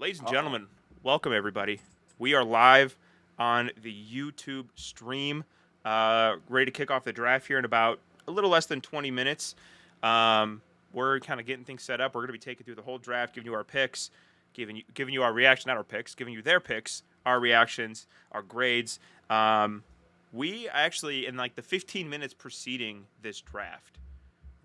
Ladies and Uh-oh. gentlemen, welcome everybody. We are live on the YouTube stream, ready to kick off the draft here in about a little less than 20 minutes. We're kind of getting things set up. We're going to be taking through the whole draft, giving you our picks, giving you our reaction, not our picks, giving you their picks, our reactions, our grades. We actually, in like the 15 minutes preceding this draft,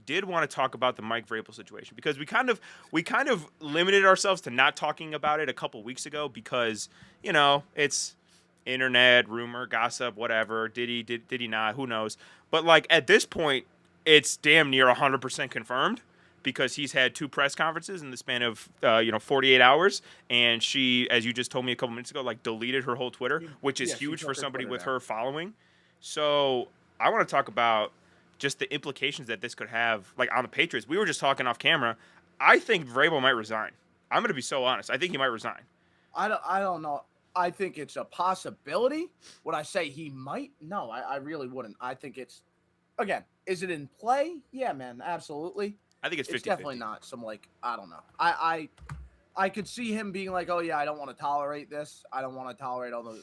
did want to talk about the Mike Vrabel situation because we kind of limited ourselves to not talking about it a couple weeks ago because it's internet rumor, gossip, whatever. Did he not? Who knows? But like at this point, it's damn near 100% confirmed because he's had two press conferences in the span of 48 hours, and she, as you just told me a couple minutes ago, like deleted her whole Twitter, which is She huge for took her somebody Twitter with down. her following. So I want to talk about just the implications that this could have, like on the Patriots. We were just talking off camera. I think Vrabel might resign. I'm going to be so honest. I think he might resign. I don't know. I think it's a possibility. Would I say he might? No, I really wouldn't. I think it's again, is it in play? Yeah, man, absolutely. I think it's It's 50 definitely 50. not some like I don't know. I could see him being like, oh yeah, I don't want to tolerate this. I don't want to tolerate all the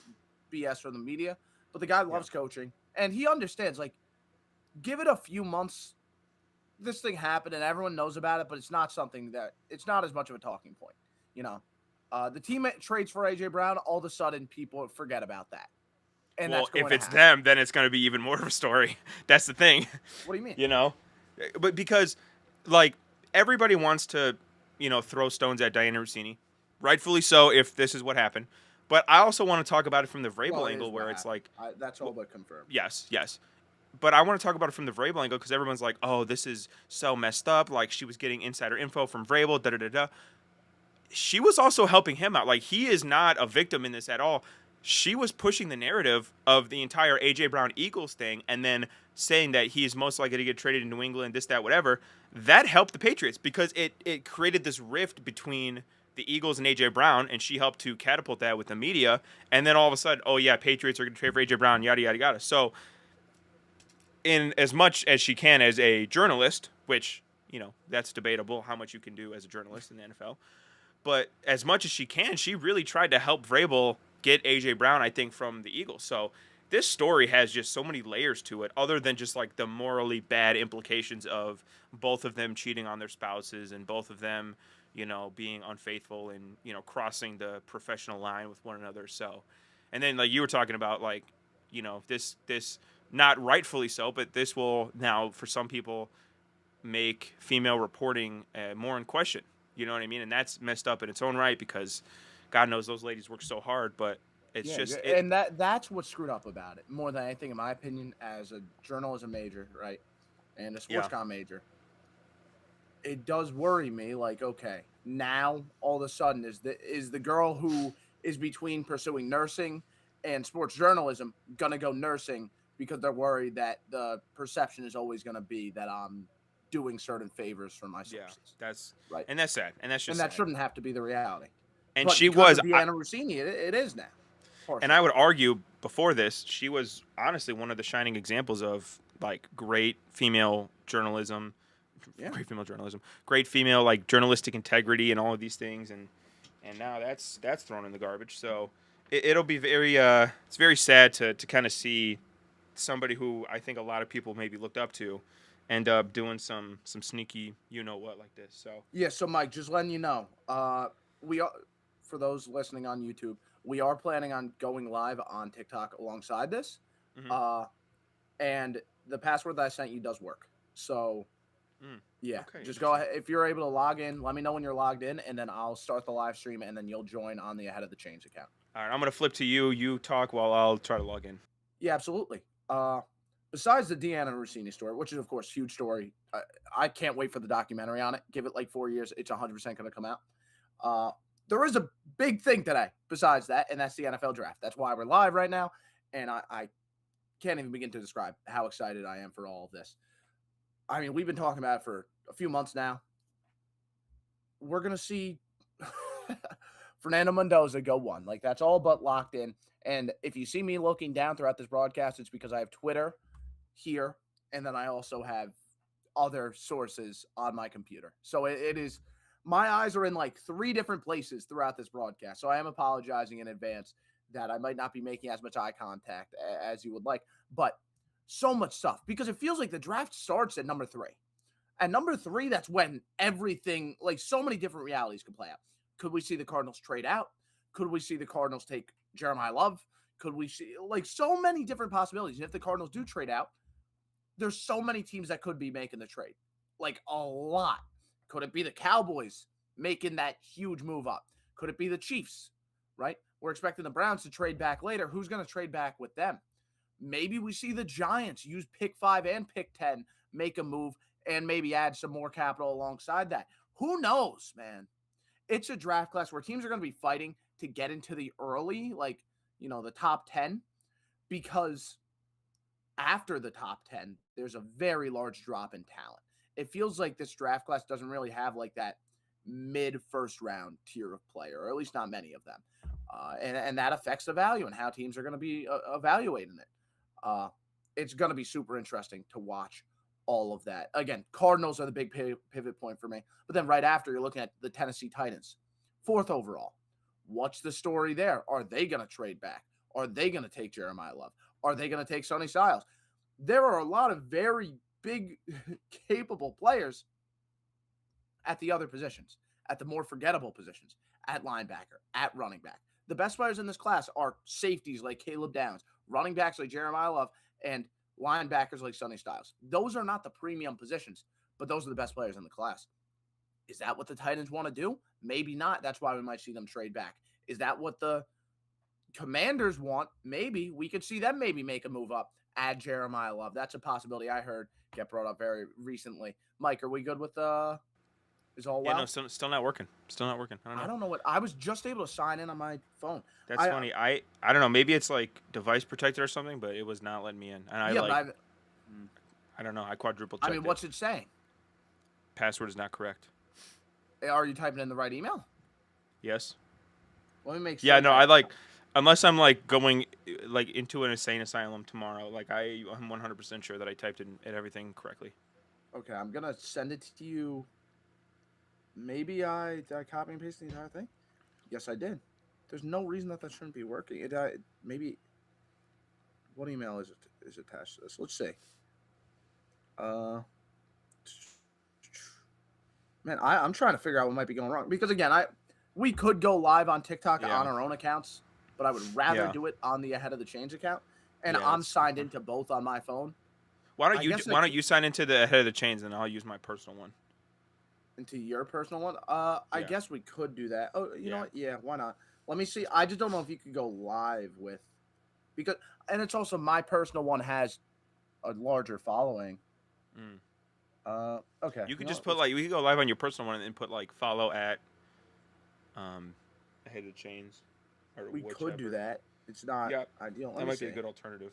BS from the media. But the guy Yeah. loves coaching and he understands. Like, give it a few months. This thing happened and everyone knows about it, but it's not something that it's not as much of a talking point. You know, the team trades for AJ Brown. All of a sudden, people forget about that, and Well, that's if going to it's happen. them, then it's going to be even more of a story. That's the thing, What do you mean? you know? But because, like, everybody wants to, throw stones at Diana Rossini. Rightfully so, if this is what happened. But I also want to talk about it from the Well, Vrabel it is angle what where it's happened. like, That's all well, but confirmed. yes, yes. But I want to talk about it from the Vrabel angle because everyone's like, "Oh, this is so messed up." Like she was getting insider info from Vrabel. Da da da da. She was also helping him out. Like he is not a victim in this at all. She was pushing the narrative of the entire AJ Brown Eagles thing, and then saying that he is most likely to get traded in New England, this, that, whatever. That helped the Patriots because it created this rift between the Eagles and AJ Brown, and she helped to catapult that with the media. And then all of a sudden, oh yeah, Patriots are going to trade for AJ Brown, yada yada yada. So in as much as she can as a journalist, which that's debatable how much you can do as a journalist in the NFL. But as much as she can, she really tried to help Vrabel get AJ Brown, I think, from the Eagles. So this story has just so many layers to it, other than just like the morally bad implications of both of them cheating on their spouses and both of them, being unfaithful and crossing the professional line with one another. So, and then like you were talking about, like this not rightfully so, but this will now for some people make female reporting more in question. You know what I mean? And that's messed up in its own right because God knows those ladies work so hard, but it's Yeah, just it. and that's what's screwed up about it more than anything, in my opinion, as a journalism major, right, and a sports Yeah, com major. It does worry me. Like, okay, now all of a sudden is the girl who is between pursuing nursing and sports journalism gonna go nursing because they're worried that the perception is always gonna be that I'm doing certain favors for my yeah, sources, that's right? and that's sad, and that's And just that sad. shouldn't have to be the reality. And But she because was, of Deanna Rossini, it is now, and I partially. would argue before this, she was honestly one of the shining examples of like great female journalism, Yeah. great female like journalistic integrity, and all of these things, and now that's thrown in the garbage. So it'll be very it's very sad to kind of see somebody who I think a lot of people maybe looked up to end up doing some sneaky what like this. So Yeah, so Mike, just letting you know, we are for those listening on YouTube, we are planning on going live on TikTok alongside this, hmm uh, and the password that I sent you does work. So mm, yeah, okay, just go interesting. ahead if you're able to log in. Let me know when you're logged in, and then I'll start the live stream, and then you'll join on the Ahead of the Change account. All right, I'm gonna flip to you. You talk while I'll try to log in. Yeah, absolutely. Besides the Deanna Rossini story, which is of course a huge story, I can't wait for the documentary on it. Give it like 4 years; it's 100% going to come out. Uh, there is a big thing today besides that, and that's the NFL draft. That's why we're live right now, and I can't even begin to describe how excited I am for all of this. I mean, we've been talking about it for a few months now. We're going to see Fernando Mendoza go one. Like, that's all but locked in. And if you see me looking down throughout this broadcast, it's because I have Twitter here, and then I also have other sources on my computer. So it is my eyes are in like 3 different places throughout this broadcast. So I am apologizing in advance that I might not be making as much eye contact as you would like. But so much stuff because it feels like the draft starts at number 3. At number 3, that's when everything, like so many different realities could play out. Could we see the Cardinals trade out? Could we see the Cardinals take Jeremiah Love? Could we see like so many different possibilities? And if the Cardinals do trade out, there's so many teams that could be making the trade. Like a lot. Could it be the Cowboys making that huge move up? Could it be the Chiefs? Right? We're expecting the Browns to trade back later. Who's going to trade back with them? Maybe we see the Giants use pick 5 and pick 10, make a move, and maybe add some more capital alongside that. Who knows, man? It's a draft class where teams are going to be fighting to get into the early, like, the top 10, because after the top 10, there's a very large drop in talent. It feels like this draft class doesn't really have like that mid first round tier of player, or at least not many of them. And that affects the value and how teams are going to be evaluating it. It's going to be super interesting to watch all of that. Again, Cardinals are the big pivot point for me. But then right after, you're looking at the Tennessee Titans, 4th overall. What's the story there? Are they going to trade back? Are they going to take Jeremiah Love? Are they going to take Sonny Styles? There are a lot of very big, capable players at the other positions, at the more forgettable positions, at linebacker, at running back. The best players in this class are safeties like Caleb Downs, running backs like Jeremiah Love, and linebackers like Sonny Styles. Those are not the premium positions, but those are the best players in the class. Is that what the Titans want to do? Maybe not. That's why we might see them trade back. Is that what the Commanders want? Maybe. We could see them maybe make a move up, add Jeremiah Love. That's a possibility I heard get brought up very recently. Mike, are we good with is all well? Yeah, no, still not working. Still not working. I don't know what. I was just able to sign in on my phone. That's funny. I don't know. Maybe it's like device protected or something, but it was not letting me in. And I don't know. I quadruple checked. I mean, what's it saying? Password is not correct. Are you typing in the right email? Yes. Let me make sure. Yeah, no, unless I'm like going like into an insane asylum tomorrow, like I'm 100% sure that I typed in everything correctly. Okay, I'm gonna send it to you. Maybe did I copy and paste the entire thing? Yes, I did. There's no reason that shouldn't be working. Maybe. What email is attached to this? Let's see. Man, I'm trying to figure out what might be going wrong because again, we could go live on TikTok on our own accounts, but I would rather do it on the Ahead of the Change account, and I'm signed into both on my phone. Why don't you sign into the Ahead of the Chains and I'll use my personal one? Into your personal one? I guess we could do that. Oh, you know what? Yeah, why not? Let me see. I just don't know if you could go live with, and it's also my personal one has a larger following. Okay. You could just put we could go live on your personal one and then put like follow at Ahead of the Chains. Or we could do that. It's not ideal. That might be a good alternative.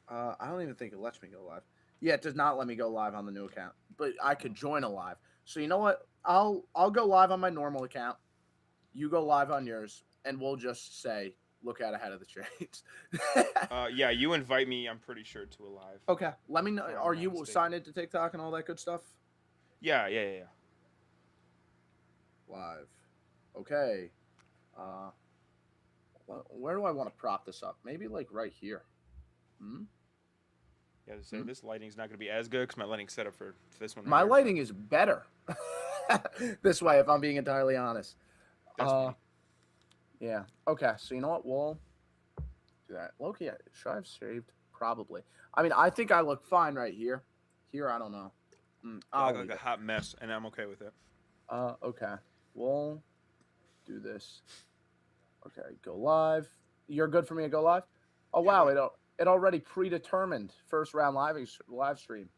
I don't even think it lets me go live. Yeah, it does not let me go live on the new account, but I could join a live. So you know what? I'll go live on my normal account. You go live on yours, and we'll just say, look at Ahead of the Chains. Yeah, you invite me, I'm pretty sure, to a live. Okay. Let me know. Are you signed into TikTok and all that good stuff? Yeah. Live. Okay. Where do I want to prop this up? Maybe like right here. Yeah, so this lighting's not going to be as good because my lighting's set up for this one. My lighting is better this way, if I'm being entirely honest. Yeah. Okay. So you know what? We'll do that. Loki, should I have saved? Probably. I mean, I think I look fine right here. Here, I don't know. I look like a hot mess, and I'm okay with it. Okay. We'll do this. Okay. Go live. You're good for me to go live? Oh, wow. It already predetermined first round live stream.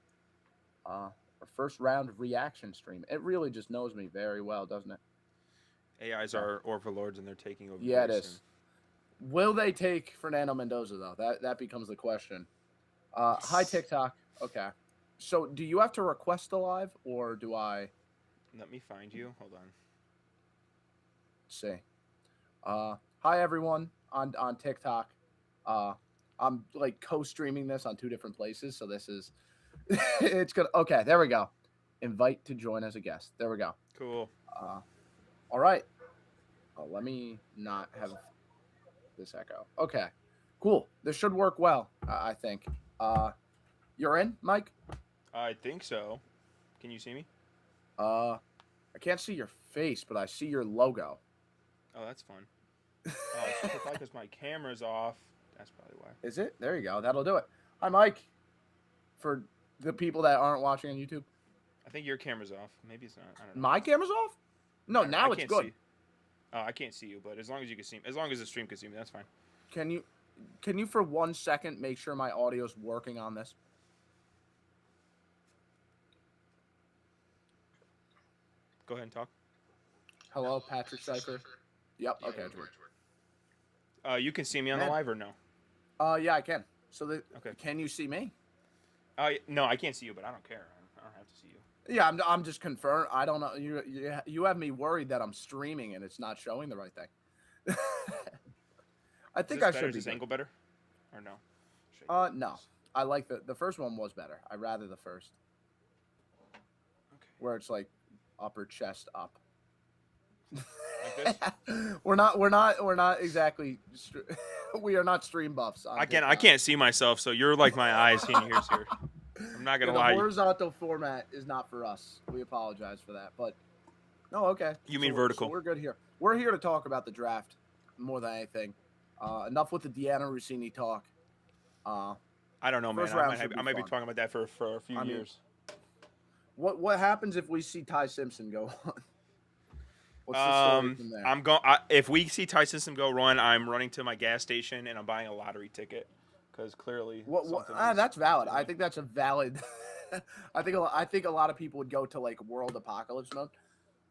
Or first round reaction stream. It really just knows me very well, doesn't it? AIs are overlords and they're taking over. Yeah, it is. Will they take Fernando Mendoza though? That becomes the question. Hi TikTok. Okay. So do you have to request a live or do I? Let me find you. Hold on. Let's see. Hi everyone on TikTok. I'm like co-streaming this on 2 different places, so this is it's good. Okay, there we go. Invite to join as a guest. There we go. Cool. All right. Let me not have this echo. Okay. Cool. This should work well, I think. You're in, Mike? I think so. Can you see me? I can't see your face, but I see your logo. Oh, that's fun. Oh, it's probably because my camera's off. That's probably why. Is it? There you go. That'll do it. Hi, Mike. For the people that aren't watching on YouTube, I think your camera's off. Maybe it's not. I don't know. my camera's off? No, I now it's can't good. see. Oh, I can't see you, but as long as you can see me, as long as the stream can see me, that's fine. Can you for 1 second make sure my audio's working on this? Go ahead and talk. Hello, Patrick Cipher. Yep. Okay. It's working. You can see me on the live or no? Yeah, I can. So Okay. Can you see me? No, I can't see you, but I don't care. I don't have to see you. Yeah, I'm just confirmed. I don't know. You have me worried that I'm streaming and it's not showing the right thing. I think I should Is be this good. angle better, or no? No. I like the first one was better. I rather the first, Okay. where it's like upper chest up. Like this? We're not exactly. We are not stream buffs. I can't see myself, so you're like my eyes and ears here. I'm not gonna lie. The horizontal format is not for us. We apologize for that, but no, okay. You mean So vertical? we're good here. We're here to talk about the draft more than anything. Enough with the Deanna Rossini talk. I don't know, man. First round should I might be fun. talking about that for a few years. What happens if we see Ty Simpson go on? What's the story from there? If we see Ty Simpson go run, I'm running to my gas station and I'm buying a lottery ticket because clearly. That's valid. I think that's a valid. I think a lot of people would go to like world apocalypse mode.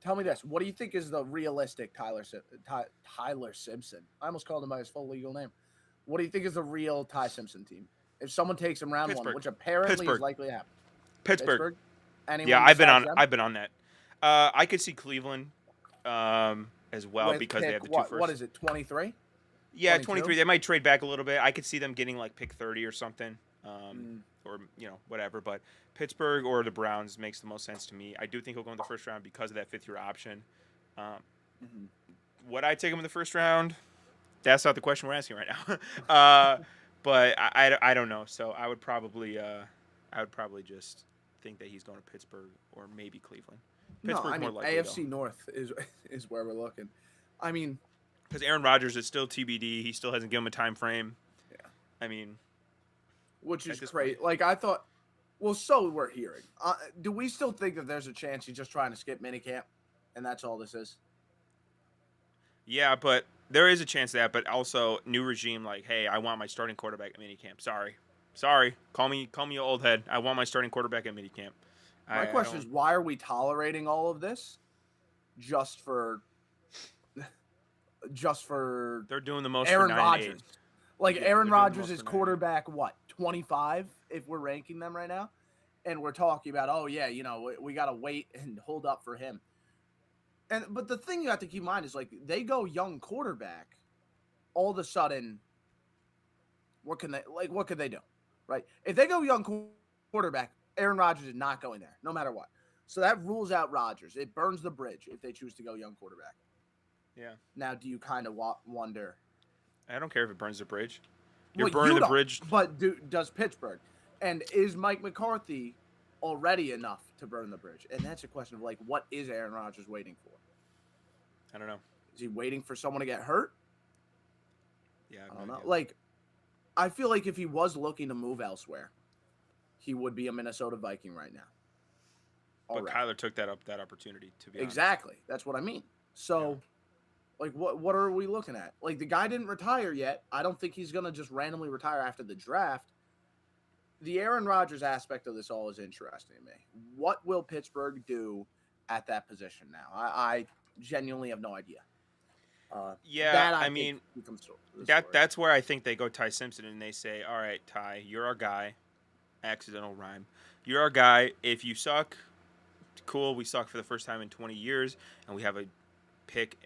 Tell me this: what do you think is the realistic Tyler Simpson? I almost called him by his full legal name. What do you think is the real Ty Simpson team? If someone takes him round one, which apparently is likely to happen. Pittsburgh. Anyone Yeah, I've been on that. I could see Cleveland as well because they have the two first. What is it? 23. Yeah, 23. They might trade back a little bit. I could see them getting like pick 30 or something, or whatever. But Pittsburgh or the Browns makes the most sense to me. I do think he'll go in the first round because of that fifth-year option. Would I take him in the first round? That's not the question we're asking right now. But I don't know. So I would probably just think that he's going to Pittsburgh or maybe Cleveland. Pittsburgh more likely, AFC North is where we're looking. I mean, because Aaron Rodgers is still TBD. He still hasn't given him a time frame. Yeah. I mean, which is great. Like I thought. Well, so we're hearing. Do we still think that there's a chance he's just trying to skip minicamp, and that's all this is? Yeah, but there is a chance of that. But also, new regime. Like, hey, I want my starting quarterback at minicamp. Sorry. Call me an old head. I want my starting quarterback at minicamp. My question is, why are we tolerating all of this? Just for they're doing the most. Aaron for Rodgers. Like Aaron Rodgers is quarterback 25 if we're ranking them right now, and we're talking about we got to wait and hold up for him. But the thing you have to keep in mind is like they go young quarterback, all of a sudden, what could they do, right? If they go young quarterback, Aaron Rodgers is not going there, no matter what. So that rules out Rodgers. It burns the bridge if they choose to go young quarterback. Yeah. Now, do you kind of wonder? I don't care if it burns the bridge. You're burning the bridge. But does Pittsburgh? And is Mike McCarthy already enough to burn the bridge? And that's a question of, like, what is Aaron Rodgers waiting for? I don't know. Is he waiting for someone to get hurt? Yeah. I don't know. Like, I feel like if he was looking to move elsewhere, he would be a Minnesota Viking right now. But Kyler took that opportunity, to be honest. Exactly. That's what I mean. So, like, what are we looking at? Like, the guy didn't retire yet. I don't think he's going to just randomly retire after the draft. The Aaron Rodgers aspect of this all is interesting to me. What will Pittsburgh do at that position now? I genuinely have no idea. That's where I think they go Ty Simpson and they say, all right, Ty, you're our guy. Accidental rhyme. You're our guy. If you suck, cool. We suck for the first time in 20 years, and we have a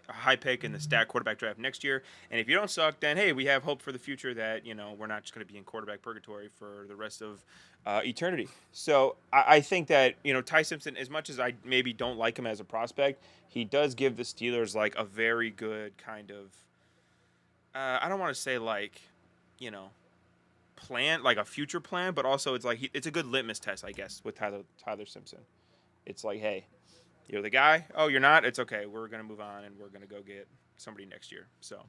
high pick in the stat quarterback draft next year. And if you don't suck, then hey, we have hope for the future that we're not just going to be in quarterback purgatory for the rest of eternity. So I think that Ty Simpson, as much as I maybe don't like him as a prospect, he does give the Steelers like a very good kind of I don't want to say like plan, like a future plan, but also it's like it's a good litmus test, I guess, with Tyler Simpson. It's like, hey, you're the guy. Oh, you're not. It's okay. We're gonna move on and we're gonna go get somebody next year. So,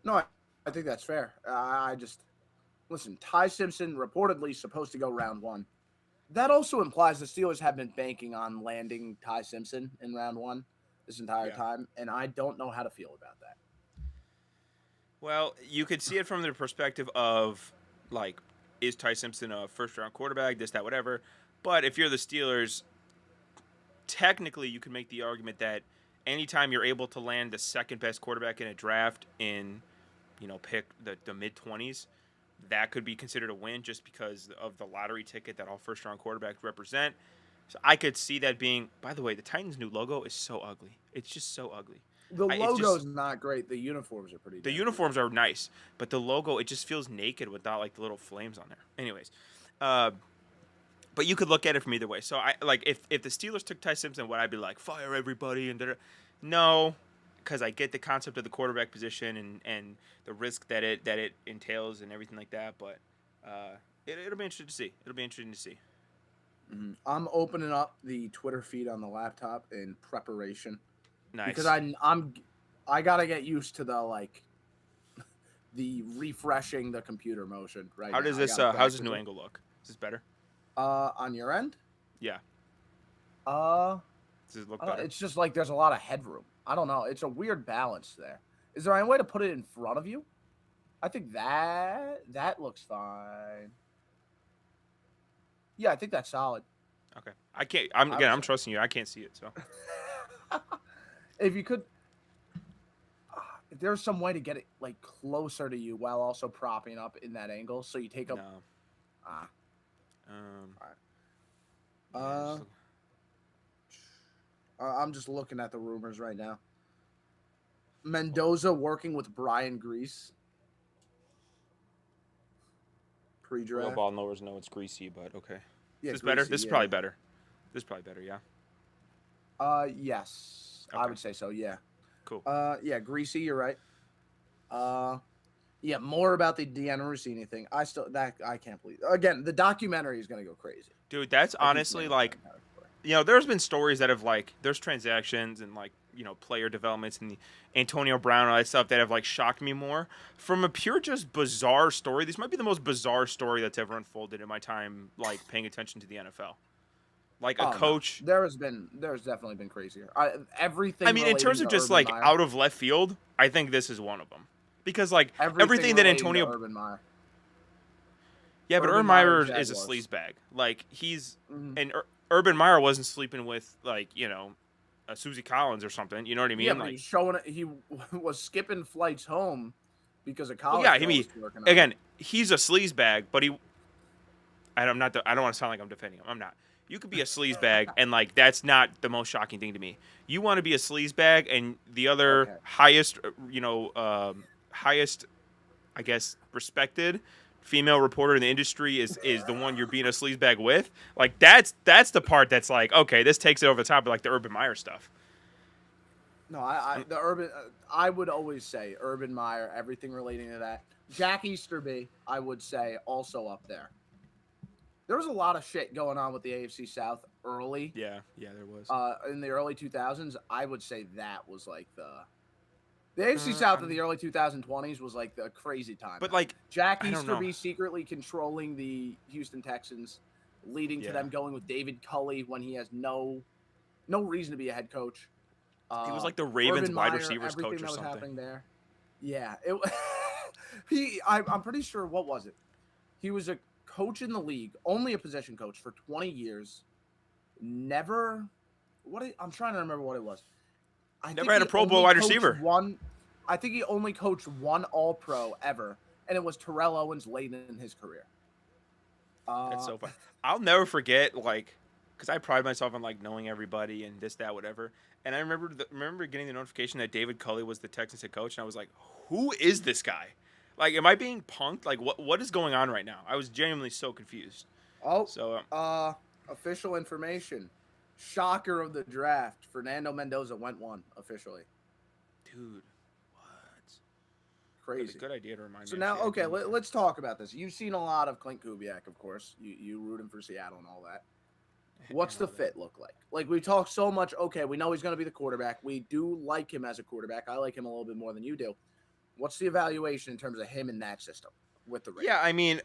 No, I think that's fair. I just listen. Ty Simpson reportedly supposed to go round 1. That also implies the Steelers have been banking on landing Ty Simpson in round 1 this entire time, and I don't know how to feel about that. Well, you could see it from the perspective of like, is Ty Simpson a first-round quarterback? This, that, whatever. But if you're the Steelers, technically you can make the argument that anytime you're able to land the second best quarterback in a draft in, pick the mid-20s, that could be considered a win just because of the lottery ticket that all first-round quarterbacks represent. So I could see that being. By the way, the Titans' new logo is so ugly. It's just so ugly. The logo's not great. The uniforms are pretty. The uniforms are nice, but the logo, it just feels naked without like the little flames on there. Anyways, but you could look at it from either way. So I like if the Steelers took Ty Simpson, would I be like fire everybody and no, because I get the concept of the quarterback position and the risk that it entails and everything like that. But it'll be interesting to see. It'll be interesting to see. Mm-hmm. I'm opening up the Twitter feed on the laptop in preparation. Nice. Because I gotta get used to the refreshing the computer motion right How now. does this how's this new angle look? Is this better? On your end? Yeah. Does it look better? It's just like there's a lot of headroom. I don't know. It's a weird balance there. Is there any way to put it in front of you? I think that looks fine. Yeah, I think that's solid. Okay. I can't. I'm trusting you. I can't see it, so. If you could, if there's some way to get it like closer to you while also propping up in that angle, so you take up. No. All right. I'm just looking at the rumors right now. Mendoza working with Brian Grease. Pre-draft. Real ball knowers know it's greasy, but okay. Yeah, is this better? This is probably better. This is probably better, yeah. Yes. Okay. I would say so, yeah. Cool. Yeah, greasy, you're right. Yeah, more about the Deanna Rossini thing. I can't believe. Again, the documentary is going to go crazy. Dude, that's honestly like there's been stories that have like there's transactions and like, player developments and the Antonio Brown and all that stuff that have like shocked me more. From a pure just bizarre story, this might be the most bizarre story that's ever unfolded in my time like paying attention to the NFL. Like a coach. No. There's definitely been crazier. Everything. I mean, in terms of just like Meyer, out of left field, I think this is one of them. Because like everything that Antonio Urban Meyer. Yeah, but Urban Meyer is a sleazebag. Like and Urban Meyer wasn't sleeping with like, a Susie Collins or something. You know what I mean? Yeah, like he was skipping flights home because of college. Well, yeah, I mean, again, he's a sleazebag, but I don't want to sound like I'm defending him. I'm not. You could be a sleazebag, and like that's not the most shocking thing to me. You want to be a sleazebag, and the other highest, I guess, respected female reporter in the industry is the one you're being a sleazebag with. Like that's the part that's like, okay, this takes it over the top of like the Urban Meyer stuff. No, I would always say Urban Meyer, everything relating to that. Jack Easterby, I would say also up there. There was a lot of shit going on with the AFC South early. Yeah, there was. In the early 2000s, I would say that was like the AFC South of the early 2020s was like the crazy time. But like Jack Easterby secretly controlling the Houston Texans, leading to them going with David Culley when he has no reason to be a head coach. He was like the Ravens wide receivers coach or something. Happening there. Yeah, I'm pretty sure. What was it? He was a coach in the league, only a position coach for 20 years. Never. I'm trying to remember what it was. Never had a Pro Bowl wide receiver. I think he only coached one All-Pro ever, and it was Terrell Owens late in his career. That's so fun. I'll never forget, like, because I pride myself on like knowing everybody and this, that, whatever. And I remember getting the notification that David Culley was the Texans head coach, and I was like, who is this guy? Like, am I being punked? Like, what is going on right now? I was genuinely so confused. Oh, So official information. Shocker of the draft. Fernando Mendoza went one officially. dude, what? Crazy. Good idea to remind So me. now, Actually, I okay, didn't even- let's talk about this. You've seen a lot of Clint Kubiak, of course. You root him for Seattle and all that. What's and the all that. fit look like? Like we talk so much. Okay, we know he's going to be the quarterback. We do like him as a quarterback. I like him a little bit more than you do. What's the evaluation in terms of him in that system with the Raiders? Yeah, I mean,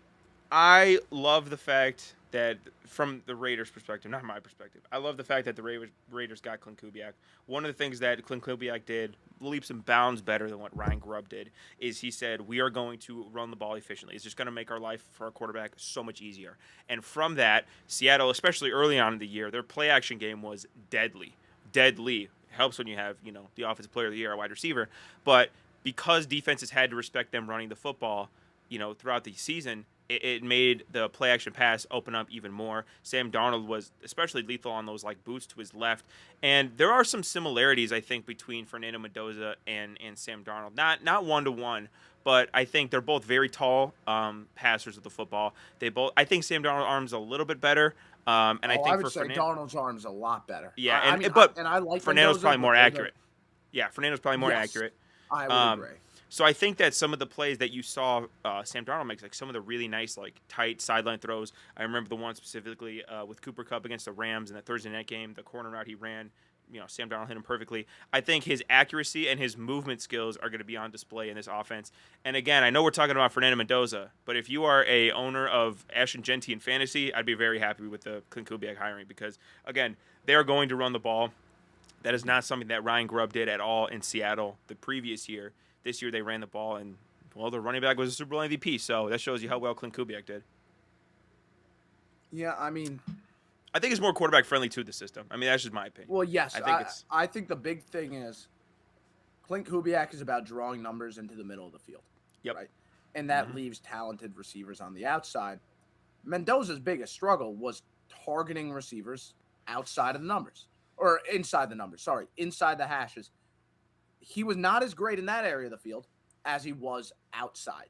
I love the fact that from the Raiders' perspective, not my perspective, I love the fact that the Raiders got Clint Kubiak. One of the things that Clint Kubiak did leaps and bounds better than what Ryan Grubb did is he said, we are going to run the ball efficiently. It's just going to make our life for our quarterback so much easier. And from that, Seattle, especially early on in the year, their play action game was deadly. Deadly. It helps when you have, the offensive player of the year, a wide receiver. But because defenses had to respect them running the football, throughout the season, it made the play action pass open up even more. Sam Darnold was especially lethal on those like boots to his left, and there are some similarities I think between Fernando Mendoza and Sam Darnold. Not 1-to-1, but I think they're both very tall passers of the football. I think Sam Darnold's arm's a little bit better, and I I think would for say Fernando, Darnold's arm's a lot better. yeah, I mean, but I like Fernando's Mendoza, probably but more they're accurate. Yeah, Fernando's probably more yes, accurate. I would Um, agree. so I think that some of the plays that you saw Sam Darnold makes, like some of the really nice, like tight sideline throws. I remember the one specifically with Cooper Kupp against the Rams in the Thursday night game, the corner route he ran. Sam Darnold hit him perfectly. I think his accuracy and his movement skills are going to be on display in this offense. And again, I know we're talking about Fernando Mendoza, but if you are a owner of Ashton Genty in fantasy, I'd be very happy with the Clint Kubiak hiring because, again, they are going to run the ball. That is not something that Ryan Grubb did at all in Seattle the previous year. This year they ran the ball, and, well, the running back was a Super Bowl MVP, so that shows you how well Clint Kubiak did. Yeah, I mean, I think it's more quarterback-friendly to the system. I mean, that's just my opinion. well, yes, I think it's... I think the big thing is Clint Kubiak is about drawing numbers into the middle of the field. Yep. Right? And that leaves talented receivers on the outside. Mendoza's biggest struggle was targeting receivers outside of the numbers. Or inside the numbers, sorry, inside the hashes. He was not as great in that area of the field as he was outside.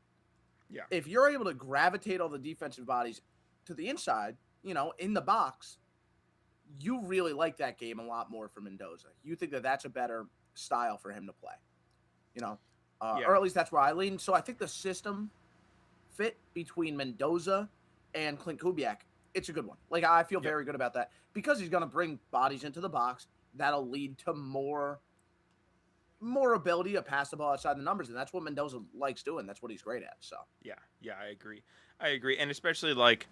Yeah. If you're able to gravitate all the defensive bodies to the inside, in the box, you really like that game a lot more for Mendoza. You think that that's a better style for him to play, Yeah. or at least that's where I lean. So I think the system fit between Mendoza and Clint Kubiak, it's a good one. Like I feel very good about that because he's going to bring bodies into the box. That'll lead to more ability to pass the ball outside the numbers, and that's what Mendoza likes doing. That's what he's great at. So Yeah, I agree, and especially like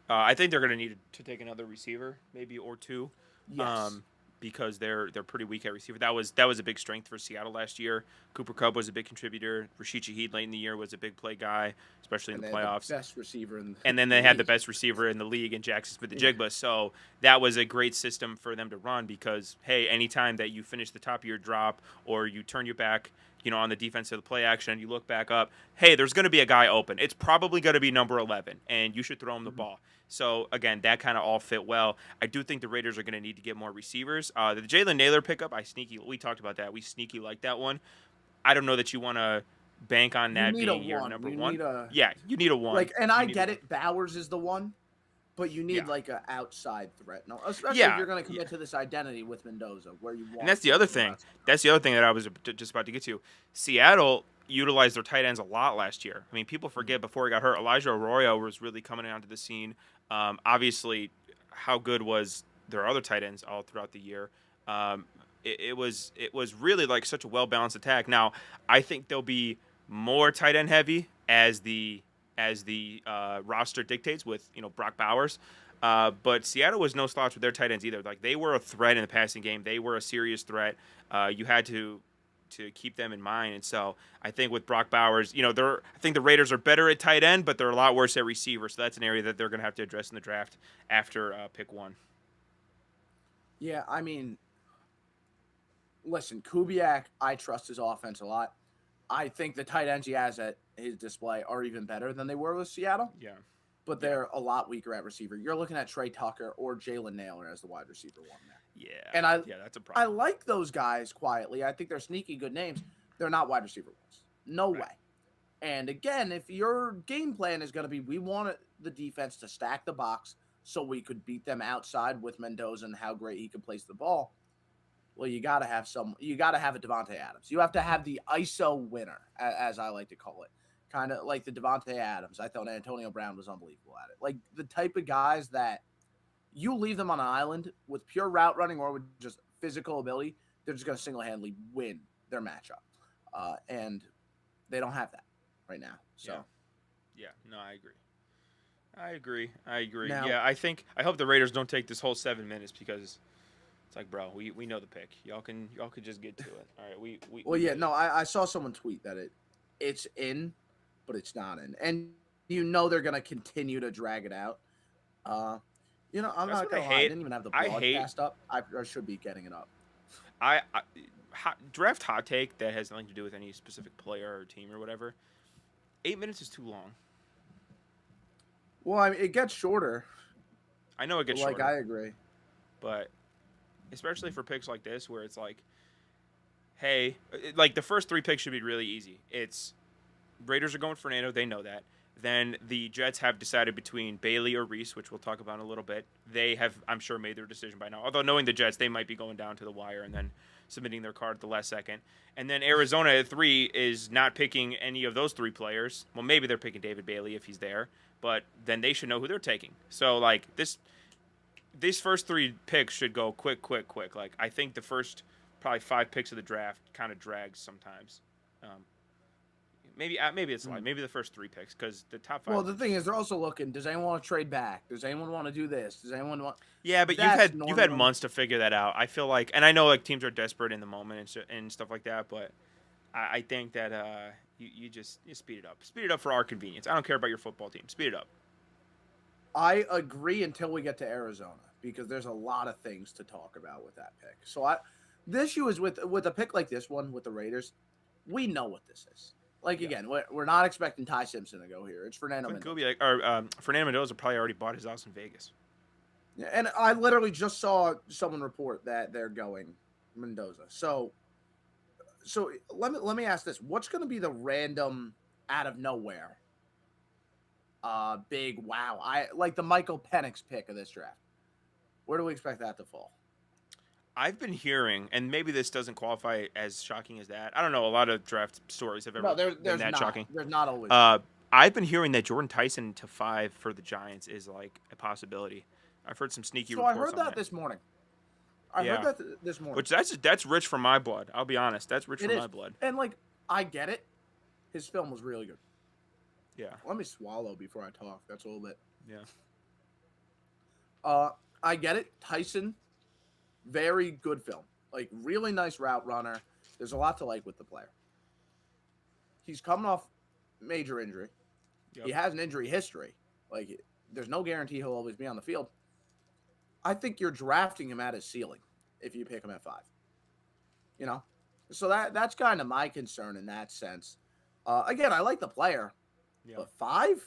I think they're going to need to take another receiver, maybe or two, yes. because they're pretty weak at receiver. That was a big strength for Seattle last year. Cooper Kupp was a big contributor. Rashid Shaheed late in the year was a big play guy, especially in the playoffs. The best receiver in and then they had the best receiver in the league in Jackson Smith-Njigba. So that was a great system for them to run because, hey, anytime that you finish the top of your drop or you turn your back, on the defense of the play action, you look back up, hey, there's going to be a guy open. It's probably going to be number 11, and you should throw him the ball. So, again, that kind of all fit well. I do think the Raiders are going to need to get more receivers. The Jalen Naylor pickup, we talked about that. We sneaky like that one. I don't know that you want to bank on that being your number one. You need a one. And I get it. Bowers is the one, but you need like an outside threat. No, especially if you're going to commit to this identity with Mendoza, where you want. And that's the other thing. That's the other thing that I was just about to get to. Seattle utilized their tight ends a lot last year. I mean, people forget before he got hurt, Elijah Arroyo was really coming onto the scene. Obviously, how good was their other tight ends all throughout the year? It was really like such a well balanced attack. Now, I think they'll be more tight end heavy as the roster dictates with Brock Bowers. But Seattle was no slouch with their tight ends either. Like they were a threat in the passing game. They were a serious threat. You had to keep them in mind. And so I think with Brock Bowers, I think the Raiders are better at tight end, but they're a lot worse at receiver. So that's an area that they're going to have to address in the draft after pick 1. Yeah, I mean, listen, Kubiak, I trust his offense a lot. I think the tight ends he has at his display are even better than they were with Seattle. Yeah. but they're a lot weaker at receiver. You're looking at Trey Tucker or Jalen Nailor as the wide receiver one there. Yeah. And Yeah, that's a I problem. like those guys quietly. I think they're sneaky good names. They're not wide receiver ones. No Right. way. And again, if your game plan is going to be, we want the defense to stack the box so we could beat them outside with Mendoza and how great he can place the ball. Well, you got to have you got to have a Devontae Adams. You have to have the ISO winner, as I like to call it. Kind of like the Devontae Adams. I thought Antonio Brown was unbelievable at it. Like the type of guys that you leave them on an island with pure route running or with just physical ability, they're just going to single-handedly win their matchup. And they don't have that right now. So, Yeah, no, I agree. I agree. Now- Yeah, I hope the Raiders don't take this whole 7 minutes because it's like, bro, we know the pick. Y'all can just get to it. All right, we well, yeah, no, I saw someone tweet that it's in, but it's not in, and they're going to continue to drag it out. I'm That's not what I going to lie. I hate. didn't even have the I hate- broadcast up. I should be getting it up. Draft hot take that has nothing to do with any specific player or team or whatever. 8 minutes is too long. Well, I mean, it gets shorter. I know it gets Like, shorter, I agree. but especially for picks like this where it's like, hey, like the first 3 picks should be really easy. It's Raiders are going Fernando. They know that. Then the Jets have decided between Bailey or Reese, which we'll talk about in a little bit. They have, I'm sure, made their decision by now. Although knowing the Jets, they might be going down to the wire and then submitting their card at the last second. And then Arizona at 3 is not picking any of those 3 players. Well, maybe they're picking David Bailey if he's there, but then they should know who they're taking. So, like, these first 3 picks should go quick. Like, I think the first probably 5 picks of the draft kind of drags sometimes. Maybe it's like maybe the first 3 picks because the top 5. Well, the thing is, they're also looking. Does anyone want to trade back? Does anyone want to do this? Does anyone want? Yeah, but That's you've had normal. months to figure that out. I feel like, and I know like teams are desperate in the moment and stuff like that, but I think that you speed it up for our convenience. I don't care about your football team. Speed it up. I agree until we get to Arizona because there's a lot of things to talk about with that pick. So the issue is with a pick like this one with the Raiders, we know what this is. Like again, we're not expecting Ty Simpson to go here. It's Fernando Clint Mendoza. Kubiak or Fernando Mendoza probably already bought his house in Vegas. Yeah, and I literally just saw someone report that they're going Mendoza. So let me ask this: what's going to be the random out of nowhere, big wow? I like the Michael Penix pick of this draft. Where do we expect that to fall? I've been hearing, and maybe this doesn't qualify as shocking as that. I don't know. A lot of draft stories have ever No, there's been that not. shocking. There's not always. I've been hearing that Jordan Tyson to 5 for the Giants is like a possibility. I've heard some sneaky So I reports heard on that this morning. I Yeah. heard that this morning. Which that's rich for my blood. I'll be honest. That's rich It for is. my blood. And like I get it. His film was really good. Yeah. Let me swallow before I talk. That's a little bit. Yeah. I get it. Tyson, very good film. Like really nice route runner. There's a lot to like with the player. He's coming off major injury. Yep. He has an injury history. Like there's no guarantee he'll always be on the field. I think you're drafting him at his ceiling if you pick him at 5. You know? So that's kind of my concern in that sense. Again, I like the player. Yeah. But 5?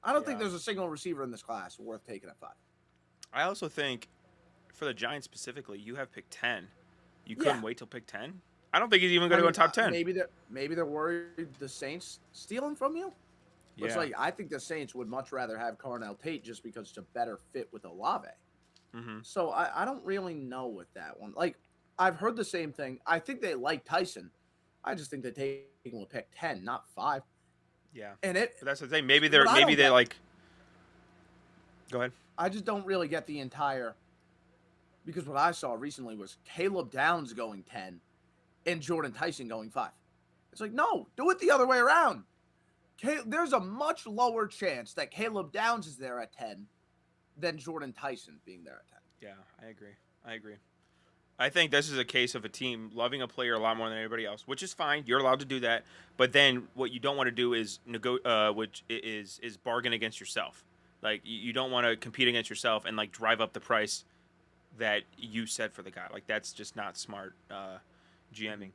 I don't think Yeah. there's a single receiver in this class worth taking at 5. I also think for the Giants specifically, you have pick 10. You Yeah. couldn't wait till pick 10? I don't think he's even going to go in top 10. Maybe they're worried the Saints stealing from you. Looks Yeah. like I think the Saints would much rather have Carnell Tate just because it's a better fit with Olave. Mm-hmm. So I don't really know with that one. Like I've heard the same thing. I think they like Tyson. I just think they take him with pick 10, not 5. Yeah. And But that's the thing. Maybe But I don't they get- like. Go ahead. I just don't really get the entire because what I saw recently was Caleb Downs going 10 and Jordan Tyson going 5. It's like, no, do it the other way around. There's a much lower chance that Caleb Downs is there at 10 than Jordan Tyson being there at 10. Yeah, I agree. I think this is a case of a team loving a player a lot more than anybody else, which is fine. You're allowed to do that. But then what you don't want to do is which is bargain against yourself. Like you don't want to compete against yourself and like drive up the price that you set for the guy. Like that's just not smart GMing.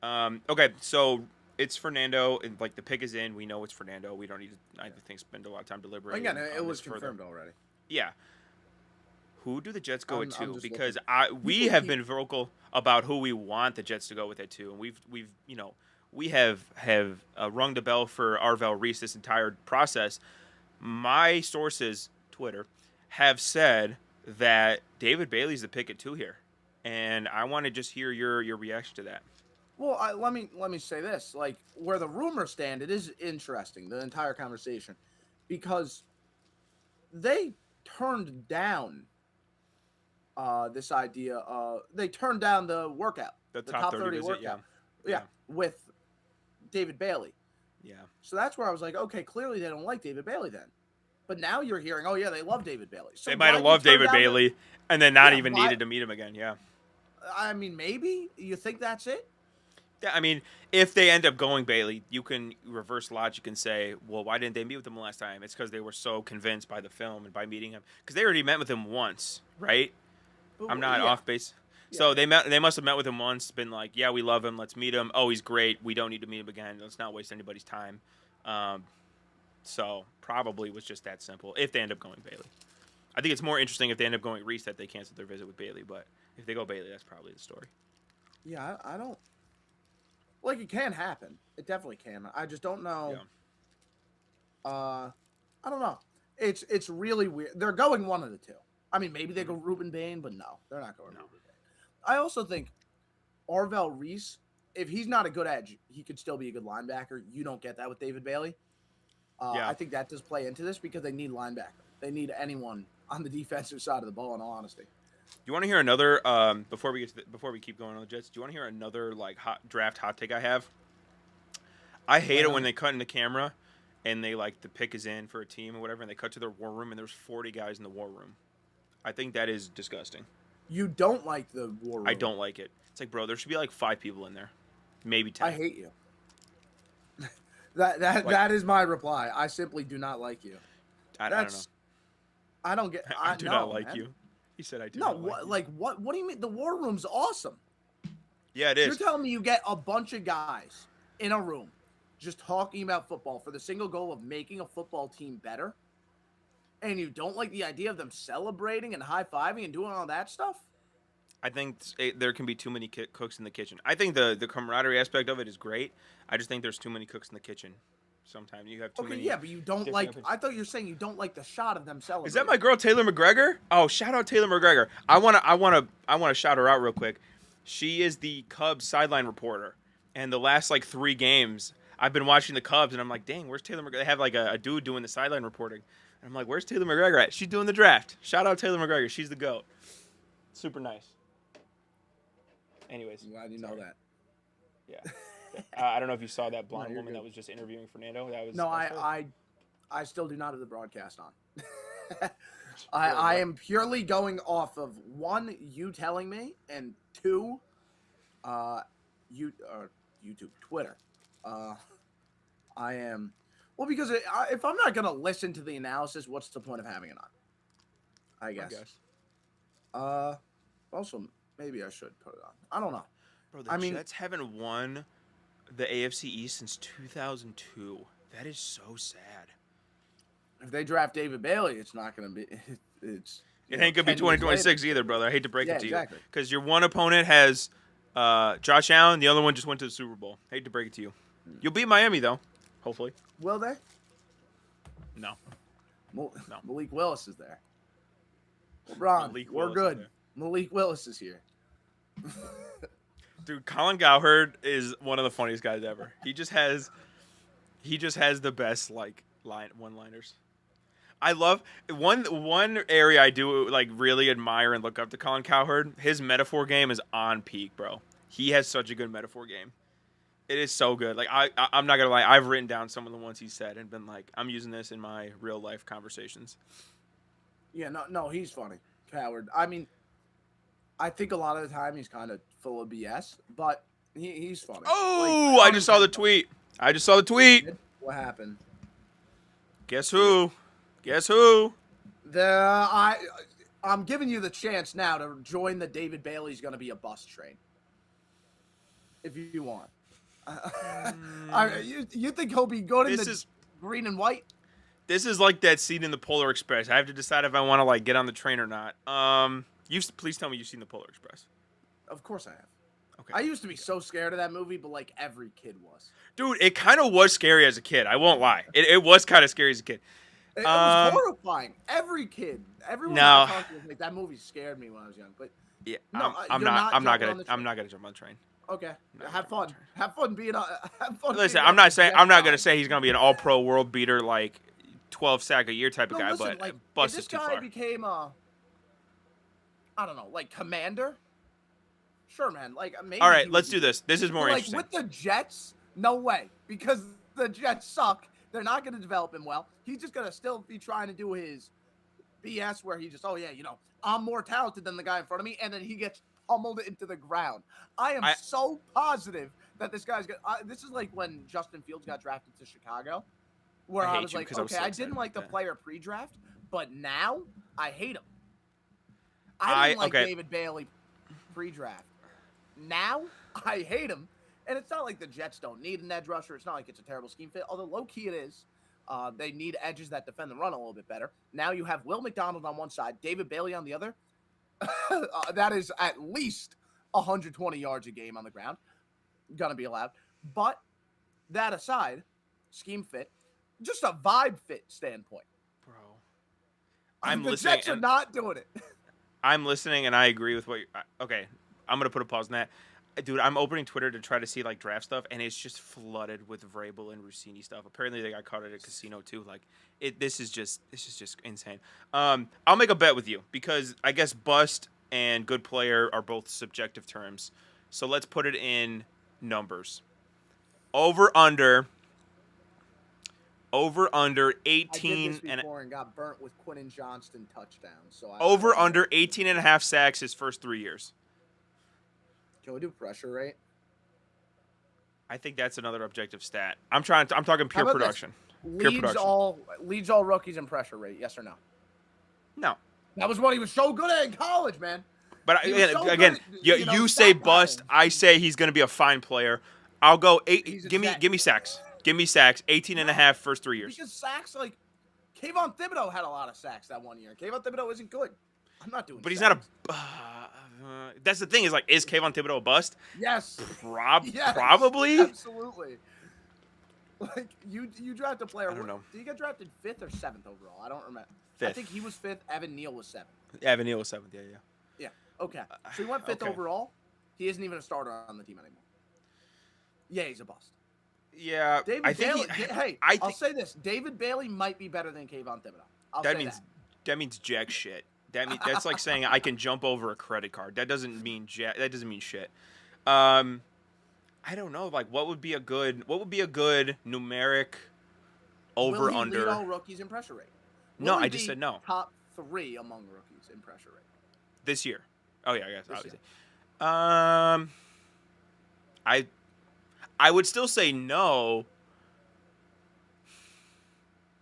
Okay, so It's Fernando, and like the pick is in. We know it's Fernando. We don't need to, I think, spend a lot of time deliberating. Again, it on was this further. confirmed already. Yeah. Who do the Jets go with I'm two? just Because looking. we People have keep- been vocal about who we want the Jets to go with at two, and we've we have rung the bell for Arvell Reese this entire process. My sources, Twitter, have said that David Bailey's the pick at two here, and I want to just hear your reaction to that. Well, let me say this: like where the rumors stand, it is interesting the entire conversation because they turned down this idea. They turned down the workout, The the top top 30 visit, workout, Yeah. with David Bailey. Yeah. So that's where I was like, okay, clearly they don't like David Bailey then. But now you're hearing, oh yeah, they love David Bailey. So They might have why'd you loved turn David down the- Bailey and then not Yeah, even why- needed to meet him again. Yeah. I mean, maybe you think that's it. Yeah, I mean, if they end up going Bailey, you can reverse logic and say, well, why didn't they meet with him last time? It's because they were so convinced by the film and by meeting him. Because they already met with him once, right? But, I'm not yeah. off base. So they must have met with him once, been like, yeah, we love him. Let's meet him. Oh, he's great. We don't need to meet him again. Let's not waste anybody's time. So probably was just that simple if they end up going Bailey. I think it's more interesting if they end up going Reese that they canceled their visit with Bailey. But if they go Bailey, that's probably the story. Yeah, I don't. Like it can happen. It definitely can. I just don't know. Yeah. I don't know. It's really weird. They're going one of the two. I mean, maybe they go Ruben Bain, but no, they're not going Ruben Bain. I also think Arvell Reese, if he's not a good edge, he could still be a good linebacker. You don't get that with David Bailey. Yeah. I think that does play into this because they need linebacker. They need anyone on the defensive side of the ball. In all honesty. You want to hear another before we keep going on the Jets? Do you want to hear another like draft hot take I have? I hate it when they cut in the camera and they like the pick is in for a team or whatever, and they cut to their war room and there's 40 guys in the war room. I think that is disgusting. You don't like the war room. I don't like it. It's like, bro, there should be like 5 people in there, maybe 10. I hate you. that is my reply. I simply do not like you. I don't know. I don't get. I do no, not like man. you. He said I do. No, not what? like What do you mean? The war room's awesome. you. Yeah, it You're is. telling me you get a bunch of guys in a room just talking about football for the single goal of making a football team better, and you don't like the idea of them celebrating and high-fiving and doing all that stuff? I think there can be too many cooks in the kitchen. I think the camaraderie aspect of it is great. I just think there's too many cooks in the kitchen. Sometimes you have too Okay, many. yeah, but you don't different like. opinions. I thought you were saying you don't like the shot of them celebrating. Is that my girl Taylor McGregor? Oh, shout out Taylor McGregor. I wanna shout her out real quick. She is the Cubs sideline reporter, and the last like 3 games I've been watching the Cubs, and I'm like, dang, where's Taylor McGregor? They have like a dude doing the sideline reporting, and I'm like, where's Taylor McGregor at? She's doing the draft. Shout out Taylor McGregor. She's the goat. Super nice. Anyways, I'm glad you know that. yeah. I don't know if you saw that blonde you're woman good. that was just interviewing Fernando. That was No, that's cool. I still do not have the broadcast on. I am purely going off of 1, you telling me, and 2, YouTube, Twitter. I am because if I'm not gonna listen to the analysis, what's the point of having it on? I guess. Also, maybe I should put it on. I don't know. Bro, the I mean- Jets haven't won the AFC East since 2002. That is so sad. If they draft David Bailey, it's not gonna be. It's. It ain't gonna be 2026 either, brother. I hate to break Yeah, it to exactly. you, because your one opponent has Josh Allen, the other one just went to the Super Bowl. Hate to break it to you. You'll beat Miami though, hopefully. Will they? No. No. No. Malik Willis is there. LeBron, Malik we're Willis is good. there. Malik Willis is here. Dude, Colin Cowherd is one of the funniest guys ever. He just has the best like one-liners. I love one area I do like really admire and look up to Colin Cowherd. His metaphor game is on peak, bro. He has such a good metaphor game. It is so good. Like I'm not gonna lie, I've written down some of the ones he said and been like, I'm using this in my real life conversations. Yeah, no, he's funny. Coward. I mean, I think a lot of the time he's kind of full of BS, but he's funny. Oh, Like, I just saw the tweet. What happened? Guess who? Guess who? I'm giving you the chance now to join the David Bailey's going to be a bus train. If you want. Mm, You think he'll be good in this the is green and white? this is like that scene in the Polar Express. I have to decide if I want to like get on the train or not. Please tell me you've seen the Polar Express. Of course I have. Okay. I used to be so scared of that movie, but like every kid was. Dude, it kind of was scary as a kid. I won't lie. It was kind of scary as a kid. It was horrifying. Every kid, everyone that I No, talked to was like, that movie scared me when I was young. But yeah, no, I'm you're not. not I'm not jumping gonna. on the I'm train. not gonna jump on the train. Okay, I'm not have jumping on the fun. train. Have fun being a. Have fun. Listen, being I'm on not the saying. jet I'm not gonna ride. say he's gonna be an All-Pro world beater like 12 sack a year type of No, guy, listen, but like if bust this is too guy far. became a, I don't know, like commander. Sure, man. Like All maybe right, he would let's be do good. this. This is But more like interesting. with the Jets, no way, because the Jets suck. They're not going to develop him well. He's just going to still be trying to do his BS where he just, oh yeah, I'm more talented than the guy in front of me, and then he gets pummeled into the ground. I am I so positive that this guy's going. This is like when Justin Fields got drafted to Chicago, where I I hate was you like, because I was okay, so I excited didn't like about the that. player pre-draft, but now I hate him. I didn't like Okay. David Bailey pre-draft. Now I hate him, and it's not like the Jets don't need an edge rusher. It's not like it's a terrible scheme fit, although low key it is. They need edges that defend the run a little bit better. Now you have Will McDonald on one side, David Bailey on the other. That is at least 120 yards a game on the ground. Gonna be allowed. But that aside, scheme fit, just a vibe fit standpoint. Bro, I'm The listening Jets are and not doing it. I'm listening and I agree with what. Okay, I'm gonna put a pause on that. Dude, I'm opening Twitter to try to see like draft stuff, and it's just flooded with Vrabel and Rossini stuff. Apparently, they got caught at a casino too. Like, this is just insane. I'll make a bet with you because I guess bust and good player are both subjective terms. So let's put it in numbers. Over under. Over under I did 18 this and before and got burnt with Quentin Johnston touchdowns. So I over don't know. under 18 and a half sacks his first 3 years. Can we do pressure rate? I think that's another objective stat. I'm talking How pure about production. this? Pure Leads production. all rookies in pressure rate. Yes or no? No. That was what he was so good at in college, man. But He was so again, good at, you say stat bust. patterns. I say he's going to be a fine player. I'll go 8. He's a Give me sack. sacks. Give me sacks. 18 and a half first 3 years. Because sacks, like Kayvon Thibodeau had a lot of sacks that one year. Kayvon Thibodeau isn't good. I'm not doing. But he's sacks. not a. That's the thing is like, is Kayvon Thibodeau a bust? Yes. Yes, Probably. Absolutely. Like you draft a player. I don't know. Did he get drafted 5th or 7th overall? I don't remember. I 5th. think he was 5th. Evan Neal was 7th. Evan Neal was 7th. Yeah. Yeah. Okay. So he went 5th Okay. overall. He isn't even a starter on the team anymore. Yeah, he's a bust. Yeah. David I think. Bailey. I'll say this: David Bailey might be better than Kayvon Thibodeau. That means jack shit. That's like saying I can jump over a credit card. That doesn't mean That doesn't mean shit. I don't know. Like, what would be a good numeric over Will he under? lead all rookies in pressure rate? No, Will he I just be said no. Top 3 among rookies in pressure rate. This year. Oh yeah, I guess This obviously. I would still say no.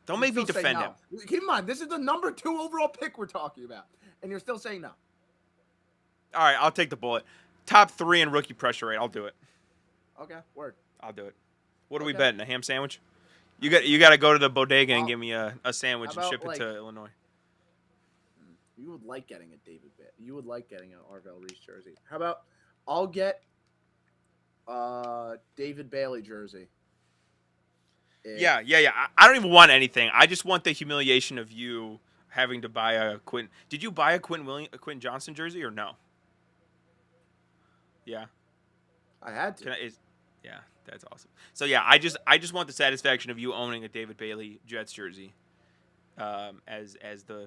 Don't make me Still say defend no. him. Keep in mind, this is the number 2 overall pick we're talking about, and you're still saying no. All right, I'll take the bullet. Top 3 in rookie pressure rate. I'll do it. Okay, word. I'll do it. What are we Okay. betting? A ham sandwich? You got to go to the bodega and give me a sandwich How and about, ship it like- to Illinois. You would like getting a David Bit. You would like getting an Arvell Reese jersey. How about I'll get David Bailey jersey. Yeah. I don't even want anything. I just want the humiliation of you having to buy a Quentin. Did you buy a Quentin Johnson jersey or no? Yeah. I had to. Yeah, that's awesome. So yeah, I just want the satisfaction of you owning a David Bailey Jets jersey, as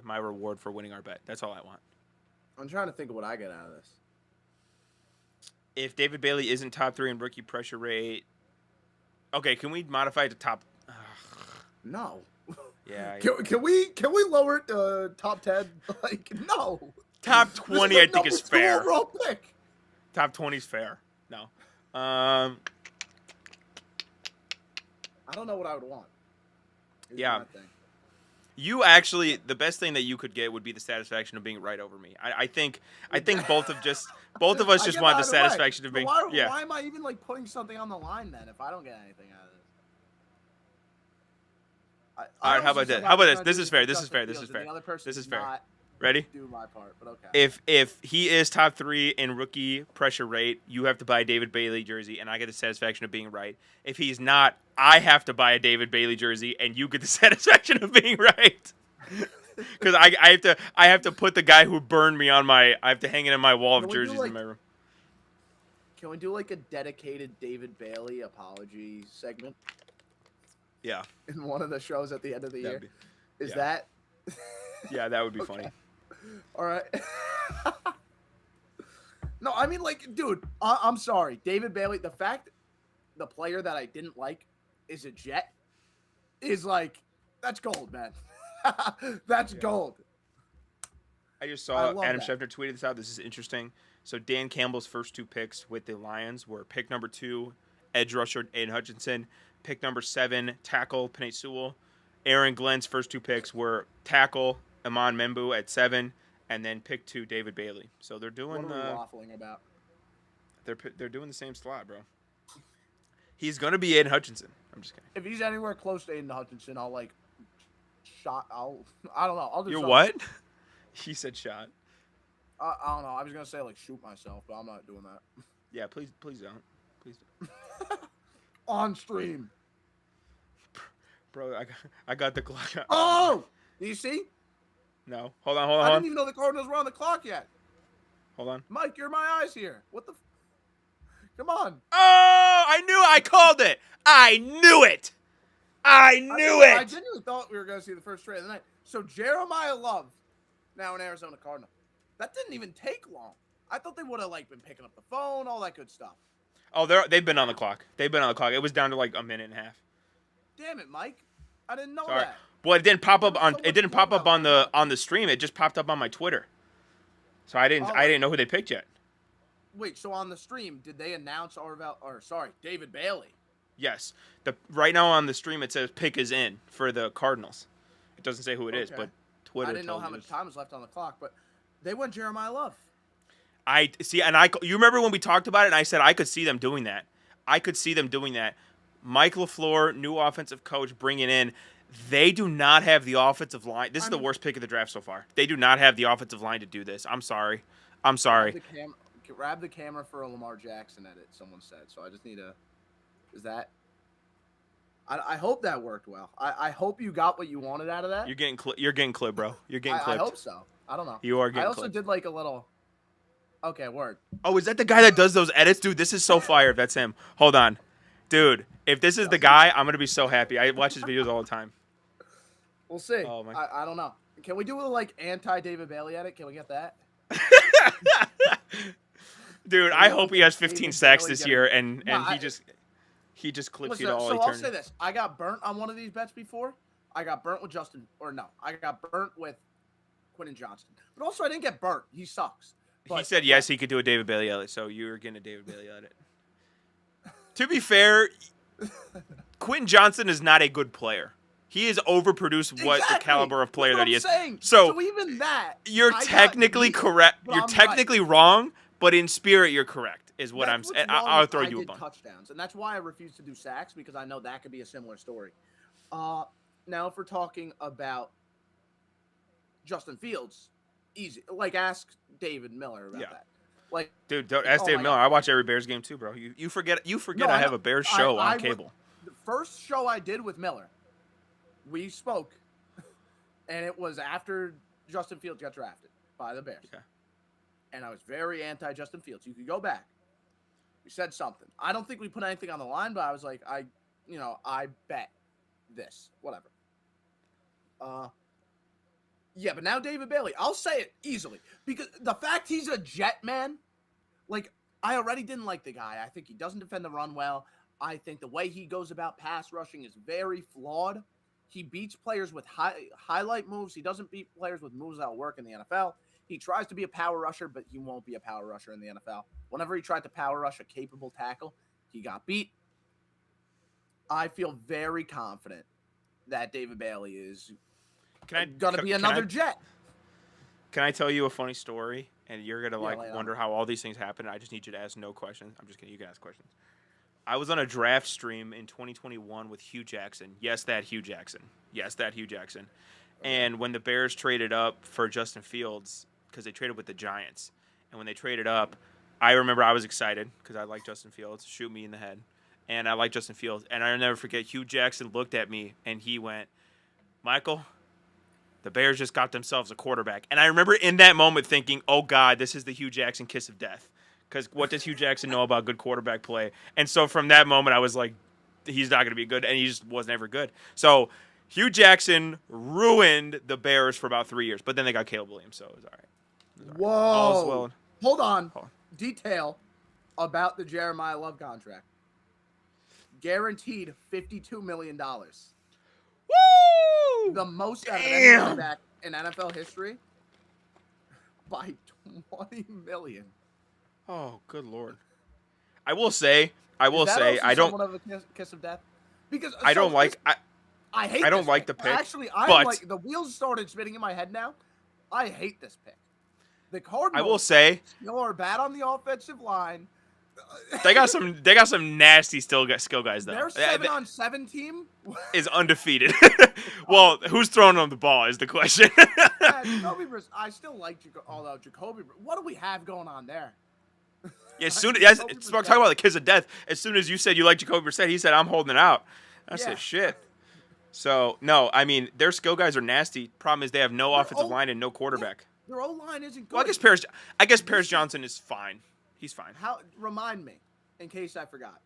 my reward for winning our bet. That's all I want. I'm trying to think of what I get out of this. If David Bailey isn't top 3 in rookie pressure rate, okay, can we modify it to top? No. Yeah. Can we lower it to top 10? Like, no. Top This 20, the I think number is 2 fair. overall pick. Top 20 is fair. No. I don't know what I would want. Here's Yeah. my thing. You actually, the best thing that you could get would be the satisfaction of being right over me. I think both of us I just get want the that either way. satisfaction of So being why, yeah. why am I even like putting something on the line then if I don't get anything out of this? All I right, how also about said this? I How was about this? gonna This do is fair. for This is Justin fair. This Fields, is and fair. the other person This is did fair. not Ready? do my part, but okay. If he is top 3 in rookie pressure rate, you have to buy a David Bailey jersey, and I get the satisfaction of being right. If he's not, I have to buy a David Bailey jersey, and you get the satisfaction of being right. Because I have to put the guy who burned me on my I have to hang it in my wall of Can we do, jerseys in my room. Can we do like a dedicated David Bailey apology segment Yeah, in one of the shows at the end of the year? that'd Is yeah. that? yeah, that would be Okay. funny. All right. No, I mean, like, dude, I'm sorry, David Bailey. The fact the player that I didn't like is a Jet is like that's gold, man. That's Yeah. gold. I just I saw love Adam that. Schefter tweeted this out. This is interesting. So Dan Campbell's first 2 picks with the Lions were pick number 2, edge rusher Aiden Hutchinson, pick number 7, tackle Penei Sewell. Aaron Glenn's first 2 picks were tackle Amon Membu at 7, and then pick 2 David Bailey. So they're doing What are we waffling about? they're doing the same slot, bro. He's gonna be Aiden Hutchinson. I'm just kidding. If he's anywhere close to Aiden Hutchinson, I'll like I don't know. I'll do You're something. what? He said shot. I don't know. I was gonna say like shoot myself, but I'm not doing that Yeah, please don't. Please don't. on stream. Bro, I got the clock. Oh, do you see? No. Hold on, I didn't even know the Cardinals were on the clock yet. Hold on. Mike, you're my eyes here. What the? Come on. Oh, I knew I called it. I knew it. I knew I it. genuinely thought we were going to see the first trade of the night. So Jeremiah Love, now an Arizona Cardinal. That didn't even take long. I thought they would have like been picking up the phone, all that good stuff. Oh, they've been on the clock. They've been on the clock. It was down to like a minute and a half. Damn it, Mike. I didn't know Sorry. that. Well, it didn't pop up on. So It didn't much pop more up on about the stream. It just popped up on my Twitter. So I didn't know who they picked yet. Wait, so on the stream, did they announce David Bailey? Yes. Right now on the stream it says pick is in for the Cardinals. It doesn't say who it is, Okay. but Twitter. I didn't know tells how you much it's- time was left on the clock, but they went Jeremiah Love. I see, and you remember when we talked about it, and I said I could see them doing that. I could see them doing that. Mike LaFleur, new offensive coach, bringing in. They do not have the offensive line. This is the worst pick of the draft so far. They do not have the offensive line to do this. I'm sorry. Grab the camera for a Lamar Jackson edit. Someone said so. I just need a. Is that? I hope that worked well. I hope you got what you wanted out of that. You're getting clipped, bro. You're getting I clipped. hope so. I don't know. You are I getting also clipped. did like a little. Okay, word. Oh, is that the guy that does those edits, dude? This is so fire. If that's him, hold on, dude. If this is the guy, I'm gonna be so happy. I watch his videos all the time. We'll see. Oh, my- I don't know. Can we do a like anti David Bailey edit? Can we get that? Dude, I hope he has 15 David sacks Bailey this getting- year, and No, he just clips Listen, you to all so I'll eternity. say this: I got burnt on one of these bets before. I got burnt with I got burnt with Quentin Johnston. But also, I didn't get burnt. He sucks. He But- said yes, he could do a David Bailey edit, so you're getting a David Bailey edit. To be fair, Quentin Johnson is not a good player. He is overproduced what the Exactly. caliber of player That's that he what is. I'm saying. So, even that, You're I got technically beat, correct. but You're I'm right. technically wrong, but in spirit, you're correct. Is what That's I'm what's saying. wrong I'll with throw I you a did bone. touchdowns, and that's why I refuse to do sacks because I know that could be a similar story. Now if we're talking about Justin Fields, easy. Like ask David Miller about Yeah. that. Like, Dude, don't ask Oh Dave my Miller. God. I watch every Bears game too, bro. You forget No, I I have know. a Bears show I on would- cable. the first show I did with Miller, we spoke, and it was after Justin Fields got drafted by the Bears. Okay. And I was very anti Justin Fields. You could go back. We said something. I don't think we put anything on the line, but I was like, I bet this, whatever. Yeah, but now David Bailey, I'll say it easily because the fact he's a Jet man, like I already didn't like the guy. I think he doesn't defend the run well. I think the way he goes about pass rushing is very flawed. He beats players with highlight moves. He doesn't beat players with moves that'll work in the NFL. He tries to be a power rusher, but he won't be a power rusher in the NFL. Whenever he tried to power rush a capable tackle, he got beat. I feel very confident that David Bailey is Gonna be another Jet. Can I tell you a funny story? And you're gonna Yeah, lay it on wonder me. how all these things happen. I just need you to ask no questions. I'm just kidding. You can ask questions. I was on a draft stream in 2021 with Hugh Jackson. Yes, that Hugh Jackson. Yes, that Hugh Jackson. And when the Bears traded up for Justin Fields, because they traded with the Giants, and when they traded up, I remember I was excited because I like Justin Fields. Shoot me in the head. And I like Justin Fields. And I'll never forget, Hugh Jackson looked at me and he went, Michael, the Bears just got themselves a quarterback. And I remember in that moment thinking, oh, God, this is the Hugh Jackson kiss of death. Because what does Hugh Jackson know about good quarterback play? And so from that moment, I was like, he's not going to be good. And he just wasn't ever good. So Hugh Jackson ruined the Bears for about 3 years. But then they got Caleb Williams, so it was all right. Whoa. All's well. Hold on. Hold on. Detail about the Jeremiah Love contract. Guaranteed $52 million. Woo! The most out of any Damn. running back in NFL history by $20 million. Oh, good Lord. I will say, Is that also I don't, somewhat of a kiss of death? Because I don't like, I hate. I don't this like pick. the pick, Actually, I but- like the wheels started spinning in my head now. I hate this pick. The Cardinals I will say, still are bad on the offensive line. they got some nasty skill guys though. Their 7-on-7 team. Is undefeated. Well, who's throwing on the ball is the question. Yeah, Jacoby Brissett. I still like Jacoby. What do we have going on there? As soon Jacoby as Brissett. talking about the kiss of death, as soon as you said you like Jacoby Brissett, he said I'm holding it out. I Yeah. said shit. So no, I mean their skill guys are nasty. Problem is they have no Their offensive O- line and no quarterback. Their O line isn't good. Well, I guess Paris Johnson is fine. He's fine. How remind me, in case I forgot.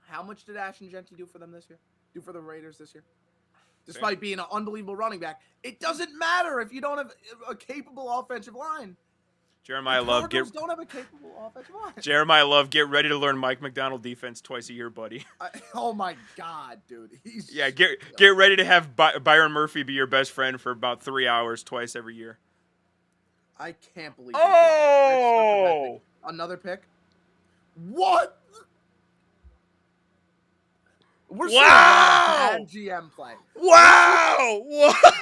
How much did Ashton Jeanty do for them this year? Do for the Raiders this year? Despite being an unbelievable running back, it doesn't matter if you don't have a capable offensive line. Jeremiah The Love, Cardinals don't have a capable offensive line. Jeremiah Love, get ready to learn Mike McDonald defense twice a year, buddy. Oh my God, dude. He's Yeah, get ready to have Byron Murphy be your best friend for about 3 hours twice every year. I can't believe. Oh! Another pick. What? We're Wow! seeing a lot of bad GM play. Wow! What?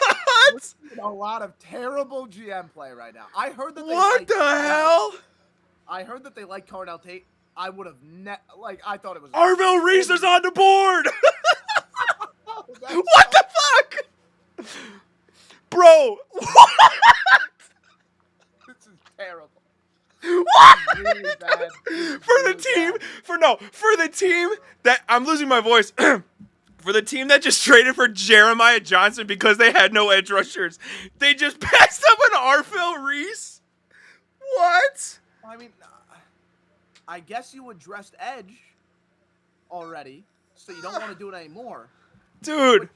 We're seeing a lot of terrible GM play right now. I heard that. What the hell? I heard that they like Cardell Tate. I would have I thought it was. Arvell Reese is on the board. Oh, that's What the fuck? Bro, This is terrible. what? Really bad. For the team that I'm losing my voice. For the team that just traded for Jeremiah Johnson because they had no edge rushers, they just passed up an Arvell Reese. What? I mean, I guess you addressed edge already, so you don't want to do it anymore. Dude,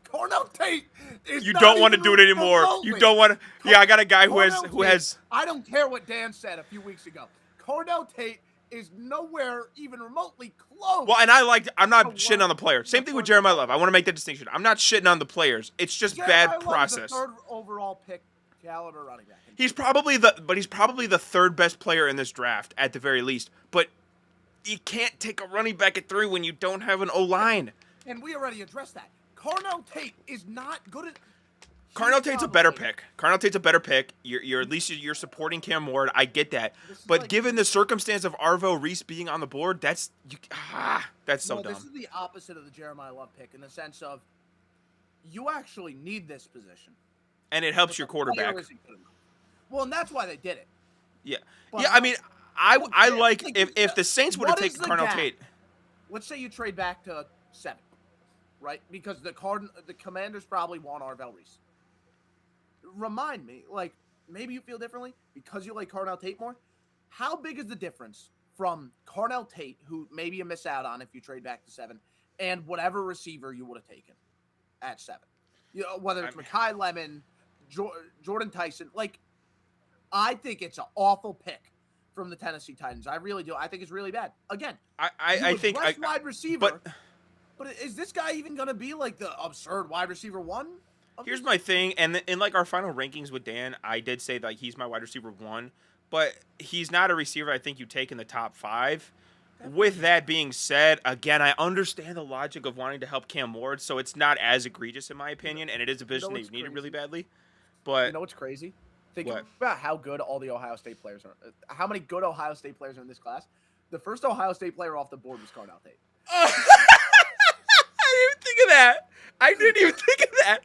Cornell Tate is you not don't want to even do it anymore. remotely. You don't want to. Yeah, I got a guy who Cornell Tate- has. I don't care what Dan said a few weeks ago. Cornell Tate is nowhere even remotely close. Well, and I'm not Oh, shitting wow. on the player. Same thing with Jeremiah Love. I want to make that distinction. I'm not shitting on the players. It's just Jeremiah bad Love is the process. third overall pick caliber running back. He's probably the third best player in this draft at the very least. But you can't take a running back at 3 when you don't have an O-line. And we already addressed that. Cornell Tate is not good at. Carnell he's Tate's a better probably- pick. Carnell Tate's a better pick. You're at least you're supporting Cam Ward. I get that. This is But like- given the circumstance of Arvo Reese being on the board, that's so No, dumb. this is the opposite of the Jeremiah Love pick in the sense of you actually need this position. And it helps But your the player quarterback. isn't good enough. Well, and that's why they did it. Yeah. But Yeah, I mean, I yeah, like like, if the Saints would have what is taken the Carnell gap? Tate. Let's say you trade back to 7, right? Because the Commanders probably want Arvell Reese. Remind me, like, maybe you feel differently because you like Carnell Tate more. How big is the difference from Carnell Tate, who maybe you miss out on if you trade back to 7, and whatever receiver you would have taken at 7? You know, whether it's Mekhi Lemon, Jordan Tyson. Like, I think it's an awful pick from the Tennessee Titans. I really do. I think it's really bad. Again, I think wide receiver. but But is this guy even going to be like the absurd wide receiver 1? here's my thing, and in like our final rankings with Dan, I did say like he's my wide receiver 1, but he's not a receiver I think you take in the top 5. With that being said, again, I understand the logic of wanting to help Cam Ward, so it's not as egregious in my opinion, and it is a You know position that what's you needed really crazy? badly. You But know what's crazy? Think what? about how good all the Ohio State players are. How many good Ohio State players are in this class? The first Ohio State player off the board was Cardell Tate. I didn't even think of that. I didn't even think of that.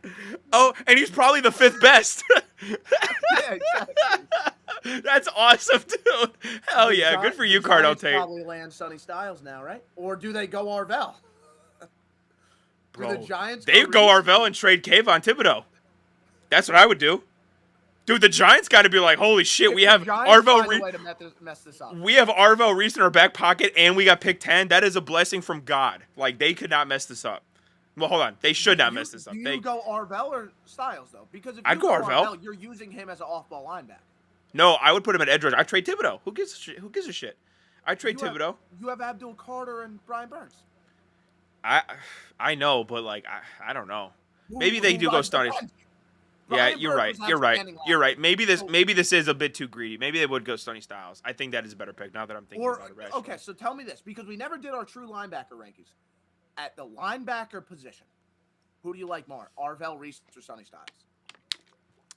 Oh, and he's probably the 5th best. Yeah, exactly. That's awesome, dude. Hell yeah, good for you, The Cardell Giants Tate. probably land Sonny Styles now, right? Or do they go Arvell? Bro, Do the Giants they go go Reese? Arvell and trade Kayvon Thibodeau. That's what I would do. Dude, the Giants got to be like, holy shit, If we the have Giants Arvell. find a way to mess this up. We have Arvell Reese in our back pocket, and we got pick 10. That is a blessing from God. Like, they could not mess this up. Well, hold on. They should not mess this up. Do They you go Arvell or Styles though? Because if I'd you go Arvell. you're using him as an off-ball linebacker. No, I would put him at edge rush. I trade Thibodeau. Who gives a shit? Who gives a shit? I trade You have- Thibodeau. You have Abdul Carter and Brian Burns. I know, but like I don't know. Who- Maybe they who do go rides the Stoney. bench? Yeah, Brian you're Burns right. was You're right. outstanding You're last right. year. Maybe this is a bit too greedy. Maybe they would go Stoney Styles. I think that is a better pick now that I'm thinking Or about it. Rationally. okay, so tell me this because we never did our true linebacker rankings. At the linebacker position, who do you like more, Arvell Reese or Sonny Styles?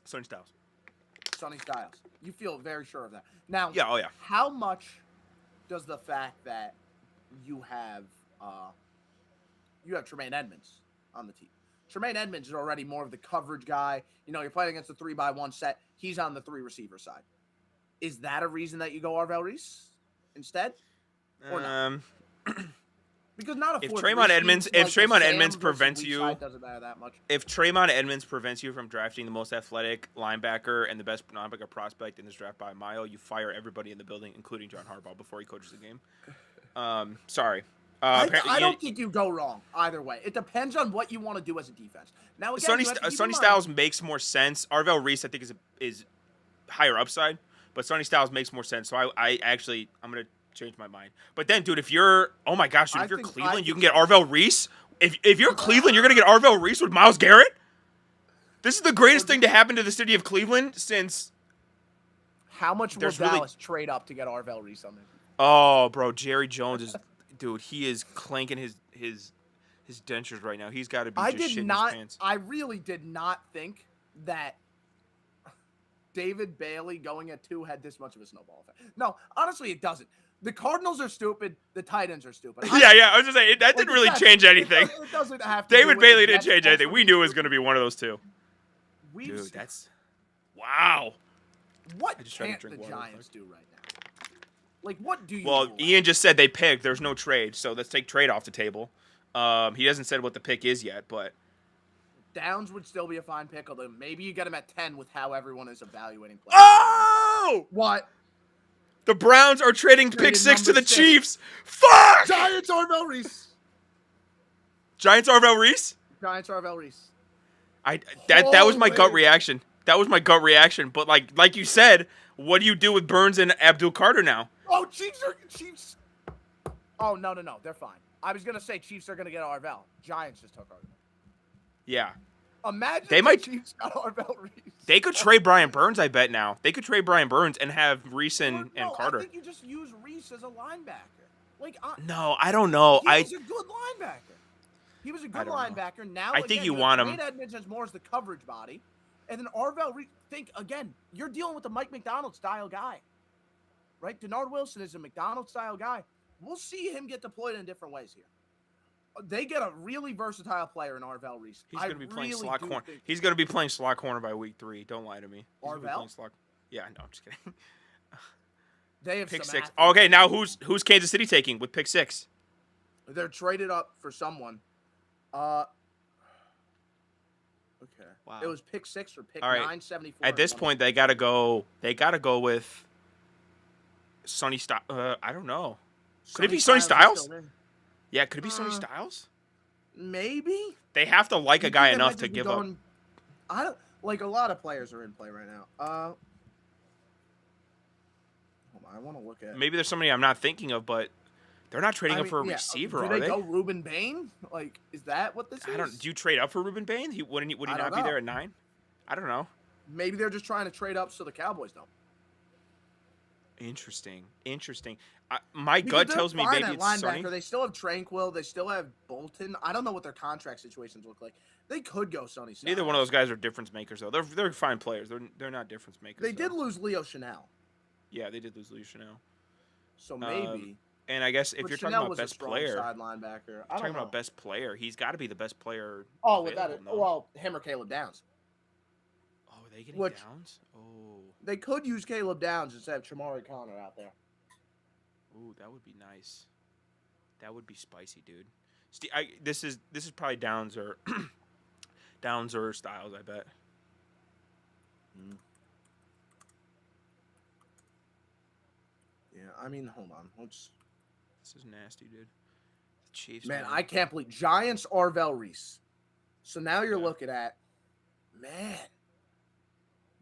Stoney Styles. Sonny Styles. You feel very sure of that. Now, Yeah. Oh yeah. how much does the fact that you have Tremaine Edmonds on the team? Tremaine Edmonds is already more of the coverage guy. You know, you're playing against a 3-by-1 set. He's on the 3 receiver side. Is that a reason that you go Arvell Reese instead? Or not? Because not a If fourth Tremont receiver, Edmonds- like if Tremont the Sam Edmonds versus prevents weak you- side doesn't matter that much. If Tremont Edmonds prevents you from drafting the most athletic linebacker and the best linebacker prospect in this draft by a mile, you fire everybody in the building, including John Harbaugh, before he coaches the game. Sorry. I don't think you go wrong either way. It depends on what you want to do as a defense. Now, again, Sonny you have to keep in Sonny mind- Styles makes more sense. Arvell Reese, I think, is higher upside, but Sonny Styles makes more sense. So I'm gonna change my mind. But then, dude, if you're I you're think- Cleveland, I you can think get Arvell Reese. If you're Cleveland, you're gonna get Arvell Reese with Myles Garrett. This is the greatest thing to happen to the city of Cleveland since. How much will There's really- Dallas trade up to get Arvell Reese on there? Oh, bro, Jerry Jones is, dude. He is clanking his dentures right now. He's got to be I just did shitting not. his pants. I really did not think that David Bailey going at 2 had this much of a snowball effect. No, honestly, it doesn't. The Cardinals are stupid. The tight ends are stupid. Yeah, I was just saying that Like, didn't really that's- change anything. It doesn't have to. do David with Bailey the didn't Jets change anything. also We being knew it was stupid. going to be one of those two. We've Dude, seen- that's wow. what I just tried to can't drink the water real Giants do right now? Like, what do you? Well, do? Ian just said they picked. There's no trade, so let's take trade off the table. He hasn't said what the pick is yet, but Downs would still be a fine pick, although maybe you get him at 10 with how everyone is evaluating players. oh, What? the Browns are trading pick Traded 6 to number the 6. Chiefs. Fuck! Giants Arvell Reese. Giants Arvell Reese. Giants Arvell Reese. That was my gut Holy. reaction. That was my gut reaction. But like you said, what do you do with Burns and Abdul Carter now? Oh, Chiefs. Oh, no. They're fine. I was going to say Chiefs are going to get Arvell. Giants just took Arvell. Yeah, Imagine They if might- the Chiefs got Arvell Reese. they could trade Brian Burns. I bet now they could trade Brian Burns and have Reese Or, and no, Carter. I think you just use Reese as a linebacker. Like, No, I don't know. he was a good linebacker. He was a good don't know. linebacker. Now, I think again, you have want him- Wade Edmonds as more as the coverage body, and then Arvell Reese. Think again. You're dealing with a Mike McDonald style guy, right? Denard Wilson is a McDonald style guy. We'll see him get deployed in different ways here. They get a really versatile player in Arvell Reese. He's going to be playing really slot do corner. think- He's going to be playing slot corner by week 3. Don't lie to me. He's gonna be Arvell? playing slot- Yeah, no, I'm just kidding. They have Pick some 6. athletes. Okay, now who's Kansas City taking with pick 6? They're traded up for someone. Okay. Wow. It was pick 6 or pick All right. 974. At this point, they got to go. They got to go with Sonny Styles. I don't know. Could it be Sonny Styles? Yeah, could it be Sonny Styles? Maybe. They have to like a You guy think they enough might to just be give up. going- I don't like a lot of players are in play right now. Hold on, I want to look at. Maybe there's somebody I'm not thinking of, but they're not trading I up for a mean, yeah, receiver, do are they they? go Ruben Bain? Like, is that what this is? I don't. Do you trade up for Ruben Bain? Would he I not don't be there know. at 9? I don't know. Maybe they're just trying to trade up so the Cowboys don't. Interesting. Interesting. My Because gut they're tells me fine maybe at it's Sonny. linebacker. They still have Tranquil. They still have Bolton. I don't know what their contract situations look like. They could go Sonny Styles. Neither one of those guys are difference makers though. They're fine players. They're not difference makers. They did though. lose Leo Chanel, Yeah, they did lose Lou Chanel. so Um, maybe. and I guess if But you're talking Chanel about was a best strong player, side linebacker. I talking don't know. about best player, he's got to be the best player. Oh, without available, it. no? Well, him or Caleb Downs. Oh, are they getting which- Downs? Oh, They could use Caleb Downs instead of Chamari Connor out there. ooh, that would be nice. That would be spicy, dude. This is probably Downs or Downs or Styles. I bet. Yeah, I mean, hold on. Let's. This is nasty, dude. The Chiefs. Man, I can't believe Giants Arvell Reese. So now you're Yeah. looking at, man,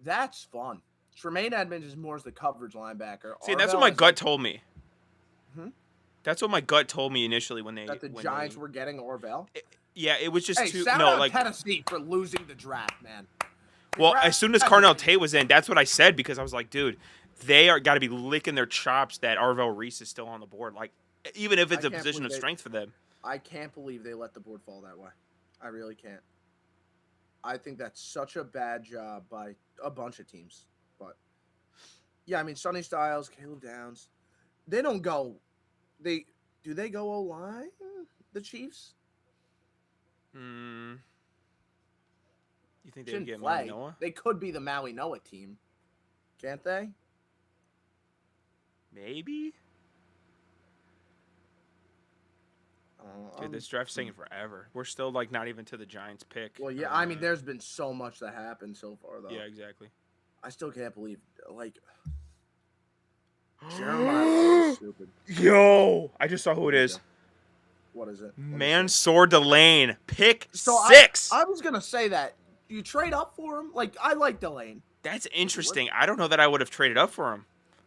that's fun. Tremaine Edmonds is more as the coverage linebacker. See, that's what Arvell my is gut like told me. Hmm? That's what my gut told me initially when they that the when Giants they, were getting Orvell. Yeah, it was just Hey, too shout no out like. Tennessee for losing the draft, man. Well, Congrats, as soon as Carnell Tate was in, that's what I said because I was like, dude, they are got to be licking their chops that Arvell Reese is still on the board. Like, even if it's I a can't position of believe they- strength for them. I can't believe they let the board fall that way. I really can't. I think that's such a bad job by a bunch of teams. But yeah, I mean, Sonny Styles, Caleb Downs, they don't go. They go O line? The Chiefs Hmm. You think they would shouldn't get play. Noah? They could be the Maui Noah team, can't they? Maybe. Dude, this draft's taking forever. We're still like not even to the Giants pick. Well, yeah. I mean, there's been so much that happened so far, though. Yeah, exactly. I still can't believe like Jeremiah is stupid. Yo, I just saw who it is. What is it? Let me see. Mansour Delane, pick So 6. I was gonna say that you trade up for him. Like I like Delane. That's interesting. I don't know that I would have traded up for him.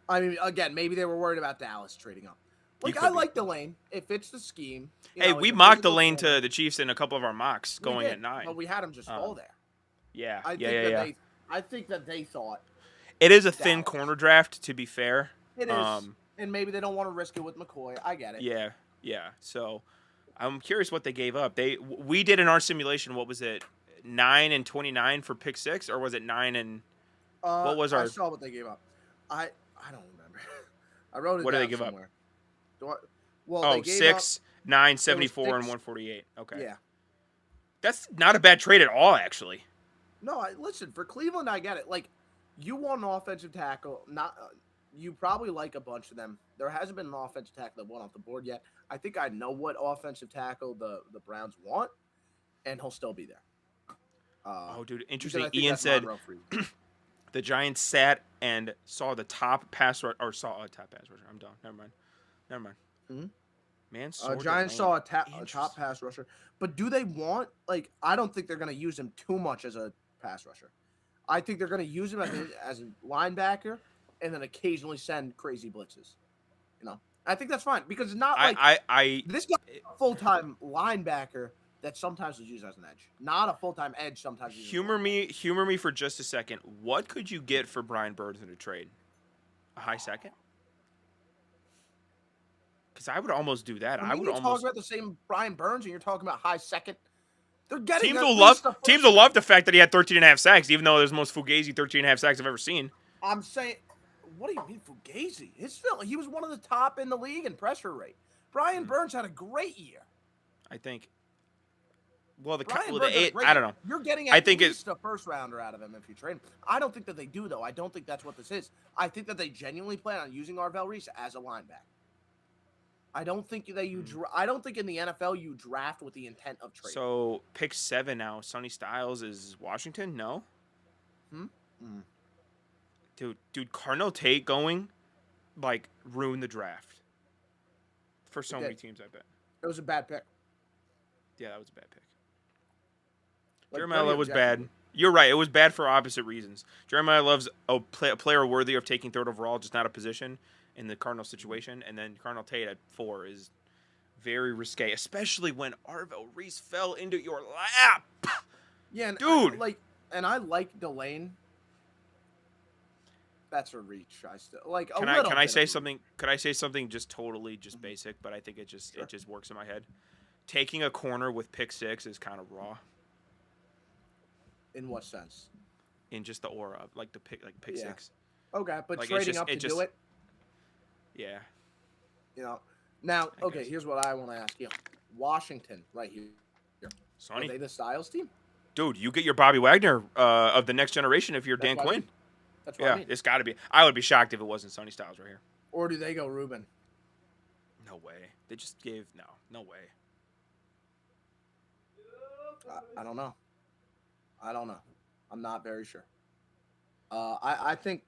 I mean, again, maybe they were worried about Dallas trading up. Like could I be. like Delane. It fits the scheme. You Hey, know, we he's a mocked physical Delane player. to the Chiefs in a couple of our mocks We going did, at 9. but we had him just fall there. Yeah, I think yeah. I think that they thought It is a thin Dallas. corner draft, to be fair. it is, and maybe they don't want to risk it with McCoy. I get it. Yeah. So I'm curious what they gave up. We did in our simulation. What was it? 9 and 29 for pick 6, or was it 9 and what was I our? saw what they gave up. I don't remember. I wrote it. What did down they give up? somewhere. Well, Oh, they gave 6, 9, 74, and 6. 148. Okay. Yeah. That's not a bad trade at all, actually. No, listen, for Cleveland, I get it. Like, you want an offensive tackle. Not you probably like a bunch of them. There hasn't been an offensive tackle that went off the board yet. I think I know what offensive tackle the Browns want, and he'll still be there. Oh, dude, because interesting. I think Ian that's said Monroe Freed. the Giants sat and saw the top pass rusher, or saw a top pass rusher. I'm done. Never mind. Mhm. Mansour Giants Delane. saw a top Interesting. pass rusher, but do they want like? I don't think they're going to use him too much as a pass rusher. I think they're going to use him as a linebacker, and then occasionally send crazy blitzes. You know, I think that's fine because it's not like I this guy is a full-time linebacker that sometimes is used as an edge, not a full-time edge. Sometimes used as a humor me for just a second. What could you get for Brian Burns in a trade? A high second? Because I would almost do that. I would you're almost. talking about the same Brian Burns, and you're talking about high second. They're getting Teams at will least love. the Teams first- will love the fact that he had 13 and a half sacks, even though it was the most fugazi 13 and a half sacks I've ever seen. I'm saying, what do you mean Fugazi? He was one of the top in the league in pressure rate. Brian Burns had a great year. I think. Well, Brian well, Burns had a great I don't year. know. You're getting I at think least a first rounder out of him if you trade him. I don't think that they do, though. I don't think that's what this is. I think that they genuinely plan on using Arvell Reese as a linebacker. I don't think that I don't think in the NFL you draft with the intent of trading. So pick 7 now. Sonny Styles is Washington. No. Dude, Carnell Tate going, like, ruined the draft for so It many did. teams. I bet. It was a bad pick. Yeah, that was a bad pick. Like, Jeremiah very Love was bad. objectively. You're right. It was bad for opposite reasons. Jeremiah Love's a player worthy of taking 3rd overall, just not a position in the Cardinal situation. And then Carnell Tate at 4 is very risque, especially when Arvell Reese fell into your lap. Yeah, and Dude. I like Delane. that's a reach. I still like a Can little. I bit say of a something? Could I say something just totally just basic, but I think Sure. it just works in my head. Taking a corner with pick six is kind of raw In what sense? in just the aura, like the pick Yeah. six. Okay, but Like trading up to do it, yeah. you know. Now, I okay, guess. here's what I want to ask you. Washington, right here. Are Sonny, they the Styles team? dude, you get your Bobby Wagner of the next generation if you're That's Dan what I Quinn. mean. That's what I Yeah, mean. it's got to be. I would be shocked if it wasn't Sonny Styles right here. Or do they go Ruben? No way. They just gave no way. I don't know. I don't know. I'm not very sure. I think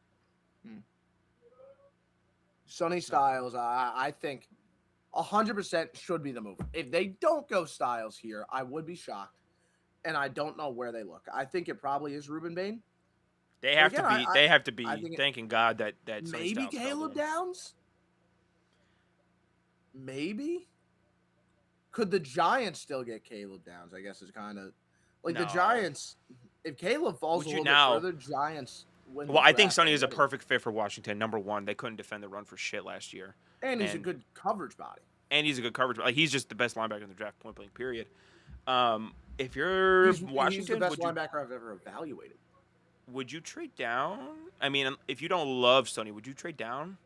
Sonny Styles. I think 100% should be the move. If they don't go Styles here, I would be shocked, and I don't know where they look. I think it probably is Ruben Bain. They have again, to be. I- They have to be I think thanking God that Sonny Maybe Styles fell to Caleb him. Downs. Maybe. Could the Giants still get Caleb Downs? I guess is kind of like the No. Giants. If Caleb falls Would a you little now- bit further, Giants win. Well, the I think draft Sonny is a already. perfect fit for Washington. Number one, they couldn't defend the run for shit last year, and he's a and- good coverage body. and he's a good coverage. Like he's just the best linebacker in the draft, point blank. Period. If you're He's the Washington, best would you, linebacker I've ever evaluated. would you trade down? I mean, if you don't love Sonny, would you trade down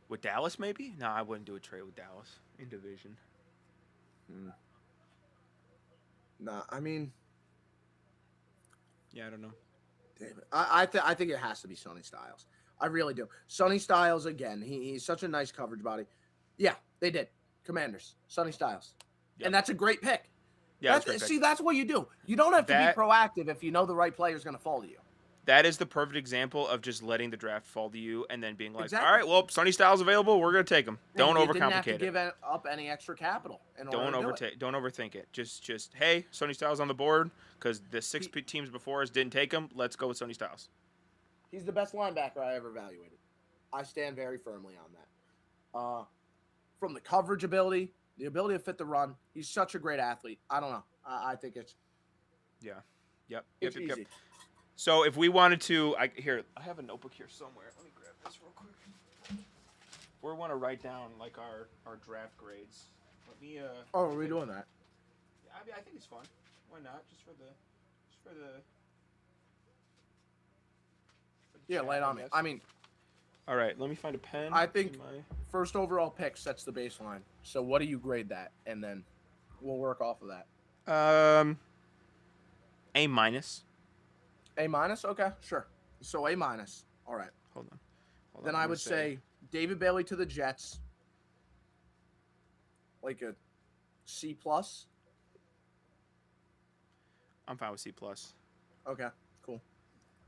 with Dallas? Maybe. No, I wouldn't do a trade with Dallas in division. Nah, I mean, Yeah, I don't know. damn it. I think it has to be Sonny Styles. I really do. Sonny Styles again. He's such a nice coverage body. Yeah, they did. Commanders. Sonny Styles, Yep. and that's a great pick. Yeah, that's a great pick. See, that's what you do. You don't have to That- be proactive if you know the right player is going to fall to you. That is the perfect example of just letting the draft fall to you and then being like, Exactly. all right, well, Sonny Styles available. We're gonna take him. Don't You didn't have to overcomplicate give it. up any extra capital. In order Don't to do it. Don't overthink it. Just hey, Sonny Styles on the board because the six teams before us didn't take him. Let's go with Sonny Styles. He's the best linebacker I ever evaluated. I stand very firmly on that. From the coverage ability, the ability to fit the run, he's such a great athlete. I don't know. I think it's Yep. easy. So if we wanted to, I have a notebook here somewhere. Let me grab this real quick. We want to write down like our draft grades. Let me. Oh, are we doing that? I mean, I think it's fun. Why not? Just for the. Yeah, lay it on me. I mean, All right, let me find a pen. I think- in my- first overall pick sets the baseline. So what do you grade that? And then we'll work off of that. A minus. A minus? Okay, sure. So A minus. All right. Hold on. Then I'm I gonna would say David Bailey to the Jets. Like a C plus. I'm fine with C plus. Okay, cool.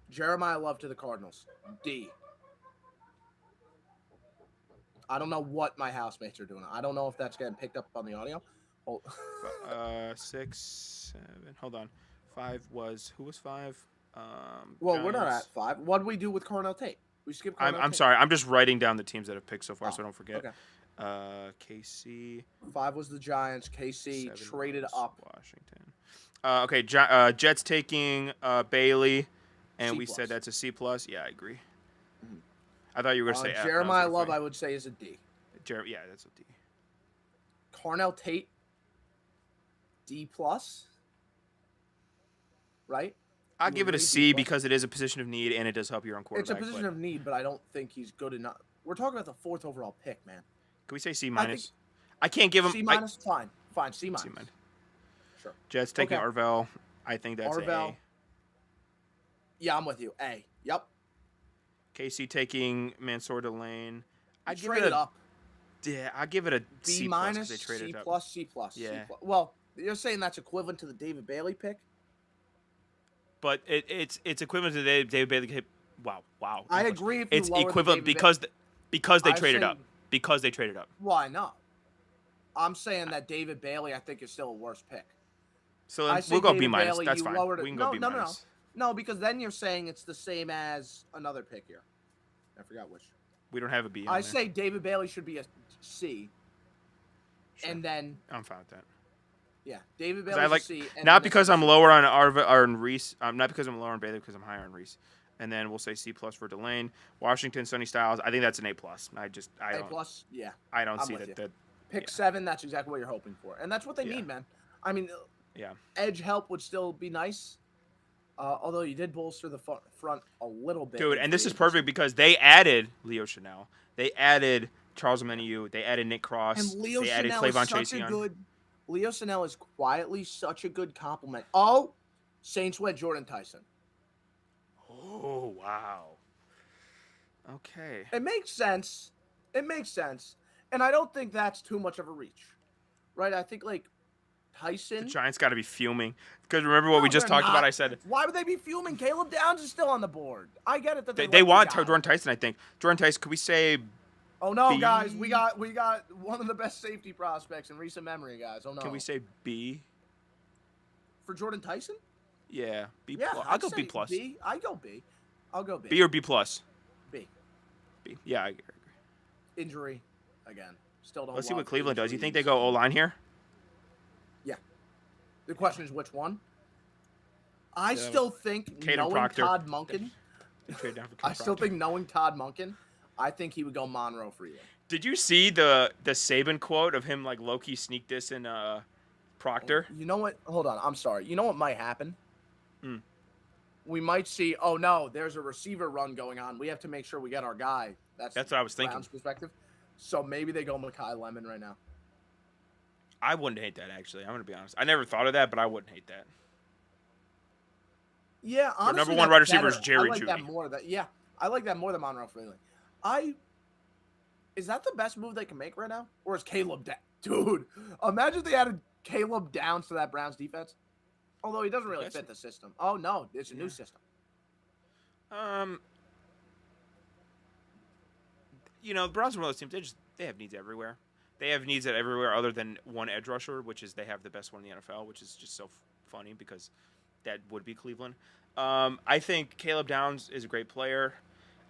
Jeremiah Love to the Cardinals. D. I don't know what my housemates are doing. I don't know if that's getting picked up on the audio. Hold. 6, 7. Hold on. 5 was who was 5? Well, we're not Giants. at 5. What did we do with Cornell Tate? We skipped Cornell I'm Tate. sorry. I'm just writing down the teams that have picked so far, Oh, so I don't forget. okay. KC. 5 was the Giants. KC 7 traded was up. Washington. Okay. Jets taking Bailey, and C we plus. said that's a C plus. Yeah, I agree. Mhm. I thought you were gonna say F, and I was Jeremiah gonna Love, fight. I would say, is a D. Yeah, that's a D. Cornell Tate, D plus. Right? I'll You give it a agree, C D+? because it is a position of need and it does help your own It's quarterback. a position of need, but I don't think he's good enough. We're talking about the 4th overall pick, man. Can we say C think- minus? I can't give him C minus, fine. Fine, C minus. C minus. Sure. Jets taking Okay. Arvell. I think that's Arvell. A. Yeah, I'm with you. A. Yep. KC taking Mansour Delane. I give Traded it a up. yeah. I give it a B C plus minus, because they C traded up. plus, C plus. C Yeah. plus. Well, you're saying that's equivalent to the David Bailey pick? But it's equivalent to David Bailey. Wow. I English. agree if you It's lower the equivalent David because they I traded say- up. Because they traded up. Why not? I'm saying that David Bailey, I think, is still a worse pick. So I then say we'll go B David minus. Bailey, That's you fine. lowered it- We can go no, B no, no, no. minus. No, because then you're saying it's the same as another pick here. I forgot which. We don't have a B. On I there. say David Bailey should be a C, Sure. and then I'm fine with that. yeah, David 'Cause Bailey I like- a C. And Not then because I'm lower on Arvell or on Reese. Not because I'm lower on Bailey. Because I'm higher on Reese. And then we'll say C plus for Delane. Washington, Sonny Styles. I think that's an A plus. I A don't plus, yeah. I don't I'm see with you. that. Pick Yeah. 7, that's exactly what you're hoping for. And that's what they Yeah. need, man. I mean, Yeah. edge help would still be nice. Although you did bolster the front a little bit. Dude, in and this free is perfect agency. because they added Leo Chanel. They added Charles Omenihu. They added Nick Cross. And Leo They added Chanel is Clavon such a Chaseon. good. Leo Chanel is quietly such a good compliment. Oh, Saints wed Jordan Tyson. Oh, wow. Okay. It makes sense. It makes sense. And I don't think that's too much of a reach. Right? I think like Tyson. The Giants got to be fuming because remember what we just they're talked about? not. I said Why would they be fuming? Caleb Downs is still on the board. I get it that they like want the guy. Jordan Tyson. I think Jordan Tyson. Could we say? Oh no, B? guys, we got one of the best safety prospects in recent memory, guys. Oh no. Can we say B? For Jordan Tyson? Yeah, B Yeah, plus. I'll I'll go B plus. B. I go B. I'll go B. B or B plus. B. B. Yeah, I agree. Injury again. Still don't. Let's see love what Cleveland does. You think they injuries. go O line here? Yeah. The question is which one. I Yeah. still think Caden knowing Proctor. Todd Monken. They trade down for I Caden still Proctor. think knowing Todd Monken, I think he would go Monroe Freeland. Did you see the Saban quote of him like low-key sneak dissing Proctor? You know what? Hold on. I'm sorry. You know what might happen? Hmm. We might see. Oh no, there's a receiver run going on. We have to make sure we get our guy. That's what I was thinking. Brown's perspective. So maybe they go Mekhi Lemon right now. I wouldn't hate that actually. I'm gonna be honest. I never thought of that, but I wouldn't hate that. Yeah, honestly, number one that's wide receiver is better. Jerry I like that Jeudy. more. I like that more than Monroe Freeland. Is that the best move they can make right now, or is Caleb Dude, imagine if they added Caleb Downs to that Browns defense. Although he doesn't really That's- fit the system. Oh no, it's a new system. You know, the Browns are one of those teams. They have needs everywhere. They have needs at everywhere other than one edge rusher, which is they have the best one in the NFL, which is just so funny because that would be Cleveland. I think Caleb Downs is a great player.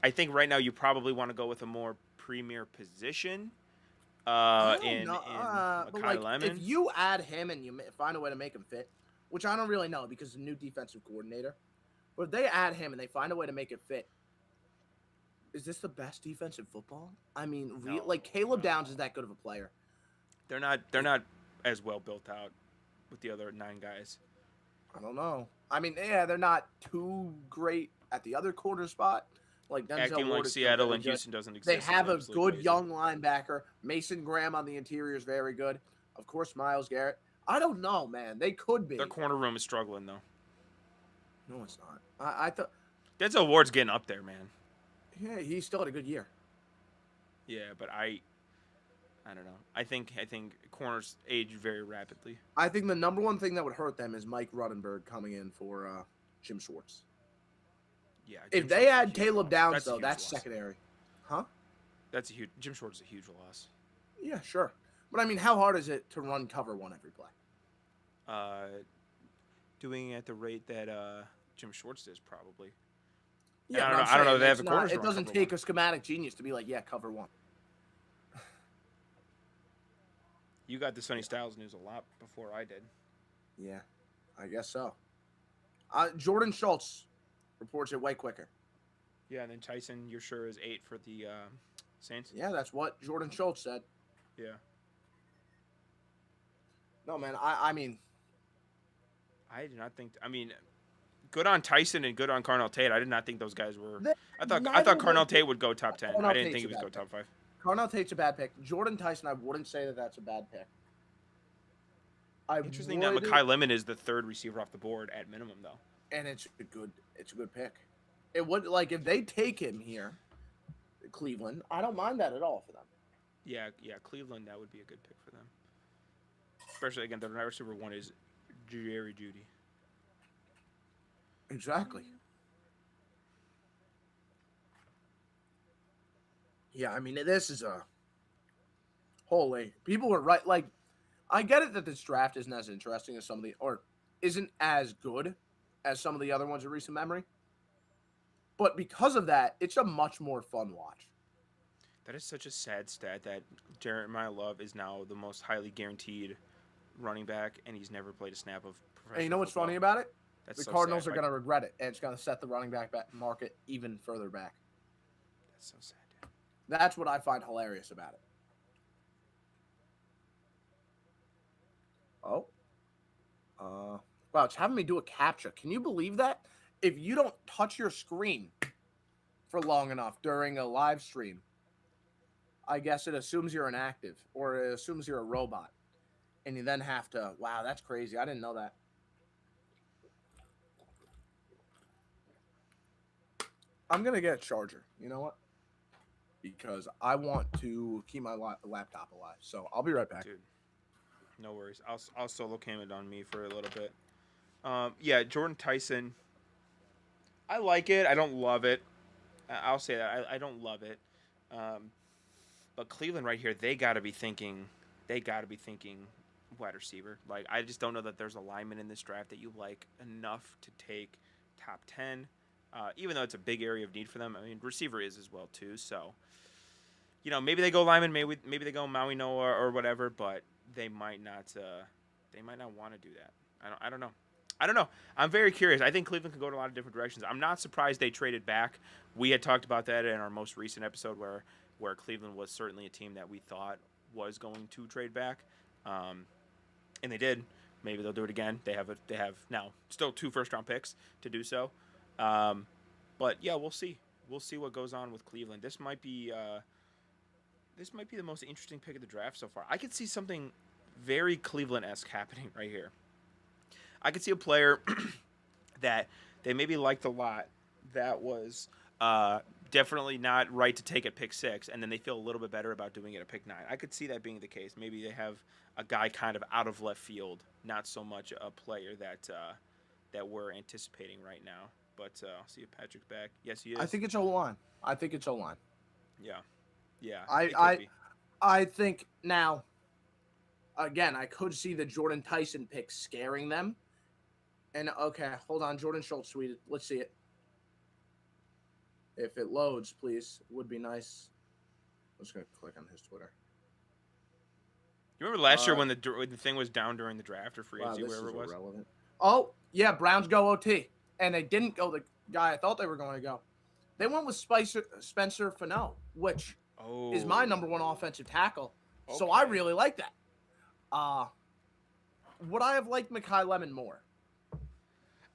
I think right now you probably want to go with a more premier position. I don't In know, but Mekhi like, Lemon. if you add him and you find a way to make him fit, which I don't really know because the new defensive coordinator, but if they add him and they find a way to make it fit, is this the best defense in football? I mean, No, like Caleb no. Downs is that good of a player. They're not as well built out with the other 9 guys. I don't know. I mean, yeah, they're not too great at the other quarter spot. Like Denzel Acting Ward like is still Seattle very and good. Houston doesn't exist. They is have a absolutely good crazy. young linebacker. Mason Graham on the interior is very good. Of course, Myles Garrett. I don't know, man. They could be. Their corner room is struggling though. No, it's not. I thought. Denzel Ward's getting up there, man. Yeah, he still had a good year. Yeah, but I don't know. I think corners age very rapidly. I think the number one thing that would hurt them is Mike Ruttenberg coming in for Jim Schwartz. Yeah. If Jim they Schwartz is a add huge Caleb loss. Downs, That's a though, huge that's loss. secondary. Huh? That's a huge. Jim Schwartz is a huge loss. Yeah, sure. But I mean, how hard is it to run cover one every play? Doing it at the rate that Jim Schwartz does probably. Yeah, I but don't I'm know. I don't know saying if they have it's the not- corners to It run doesn't cover take one. a schematic genius to be like, yeah, cover one. You got the Sonny Styles news a lot before I did. Yeah, I guess so. Jordan Schultz reports it way quicker. Yeah, and then Tyson, you're sure is 8 for the Saints. Yeah, that's what Jordan Schultz said. Yeah. No, man, I mean, I did not think. I mean, good on Tyson and good on Carnell Tate. I did not think those guys were. I neither thought Carnell would- Tate would go top 10. Carnell I didn't Tate's think he a was bad go top pick. 5. Carnell Tate's a bad pick. Jordan Tyson, I wouldn't say that that's a bad pick. Interesting that Mekhi Lemon is the 3rd receiver off the board at minimum, though. And it's a good pick. It would like if they take him here, Cleveland. I don't mind that at all for them. Yeah, Cleveland, that would be a good pick for them. Especially again, the wide receiver 1 is Jerry Jeudy. Exactly. Yeah, I mean, this is a holy. People were right. Like, I get it that this draft isn't as interesting as some of the, or isn't as good as some of the other ones in recent memory. But because of that, it's a much more fun watch. That is such a sad stat that Jeremiah Love is now the most highly guaranteed running back, and he's never played a snap of professional And you know what's football. funny about it? That's The so Cardinals sad. are going to regret it, and it's going to set the running back market even further back. That's so sad. That's what I find hilarious about it. Oh. Wow, it's having me do a captcha. Can you believe that? If you don't touch your screen for long enough during a live stream, I guess it assumes you're inactive or it assumes you're a robot. And you then have to, wow, that's crazy. I didn't know that. I'm going to get a charger. You know what? Because I want to keep my laptop alive. So I'll be right back. Dude, no worries. I'll solo cam it on me for a little bit. Yeah, Jordan Tyson. I like it. I don't love it. I'll say that. I don't love it. But Cleveland right here, they got to be thinking. They got to be thinking wide receiver. Like, I just don't know that there's a lineman in this draft that you like enough to take top 10. Even though it's a big area of need for them. I mean, receiver is as well too. So, you know, maybe they go lineman, maybe they go Maui Noah or whatever, but they might not. They might not want to do that. I don't know. I don't know. I'm very curious. I think Cleveland could go in a lot of different directions. I'm not surprised they traded back. We had talked about that in our most recent episode where Cleveland was certainly a team that we thought was going to trade back, and they did. Maybe they'll do it again. They have now still 2 first-round picks to do so. But yeah, we'll see. We'll see what goes on with Cleveland. This might be the most interesting pick of the draft so far. I could see something very Cleveland-esque happening right here. I could see a player that they maybe liked a lot that was definitely not right to take at pick 6, and then they feel a little bit better about doing it at pick 9. I could see that being the case. Maybe they have a guy kind of out of left field, not so much a player that we're anticipating right now. But I'll see if Patrick's back. Yes, he is. I think it's O-line. Yeah. I think now, again, I could see the Jordan Tyson pick scaring them. And, okay, hold on. Jordan Schultz tweeted. Let's see it. If it loads, please. Would be nice. I'm just going to click on his Twitter. You remember last year when the thing was down during the draft or free agency, wherever it was? Irrelevant. Oh, yeah, Browns go OT. And they didn't go the guy I thought they were going to go. They went with Spencer Fano, which is my number 1 offensive tackle. Okay. So I really like that. Would I have liked Mekhi Lemon more?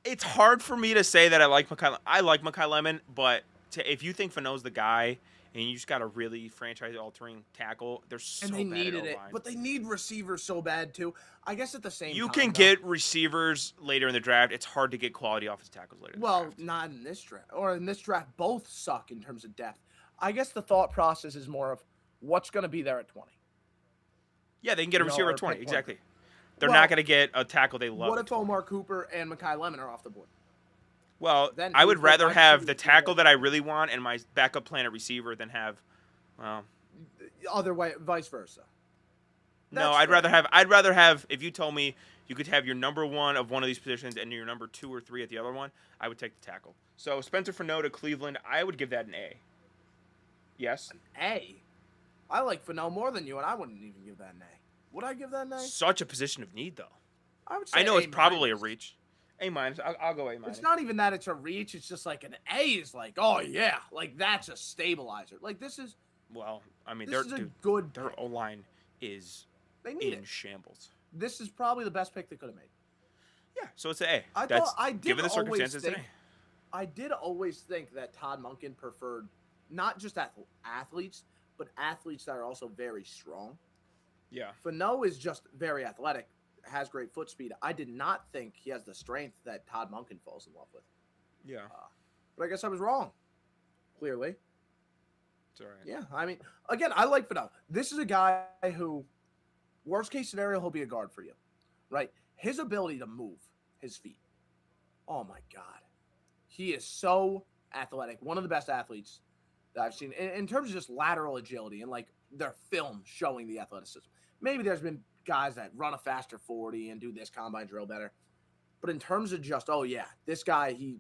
It's hard for me to say that I like Mekhi. I like Mekhi Lemon, but if you think Fano's the guy and you just got a really franchise-altering tackle, they're so bad. And they needed it, but they need receivers so bad too. I guess at the same time, you can get receivers later in the draft. It's hard to get quality offensive tackles later. Well, not in this draft, or in this draft, both suck in terms of depth. I guess the thought process is more of what's going to be there at 20. Yeah, they can get a receiver at 20. Exactly. They're not going to get a tackle they love. What if Omar Cooper and Mekhi Lemon are off the board? Well, then I would rather have the tackle that I really want and my backup plan at receiver than have, well, other way, vice versa. No, I'd rather have. If you told me you could have your number 1 of one of these positions and your number 2 or 3 at the other one, I would take the tackle. So Spencer Fano to Cleveland, I would give that an A. Yes. An A. I like Fano more than you, and I wouldn't even give that an A. Would I give that an A? Such a position of need, though. I would say I know it's probably a reach. A minus. I'll go A minus. It's not even that it's a reach. It's just like an A is like, oh yeah, like that's a stabilizer. Like this is. Well, I mean, their O-line is in shambles. This is probably the best pick they could have made. Yeah, so it's an A. Given the circumstances, it's an A. I did always think that Todd Monken preferred not just athletes, but athletes that are also very strong. Yeah. Fano is just very athletic, has great foot speed. I did not think he has the strength that Todd Monken falls in love with. Yeah. But I guess I was wrong. Clearly. It's all right. Yeah, I mean, again, I like Fano. This is a guy who, worst case scenario, he'll be a guard for you, right? His ability to move his feet. Oh, my God. He is so athletic. One of the best athletes that I've seen in terms of just lateral agility and, like, their film showing the athleticism. Maybe there's been guys that run a faster 40 and do this combine drill better. But in terms of just, oh, yeah, this guy, he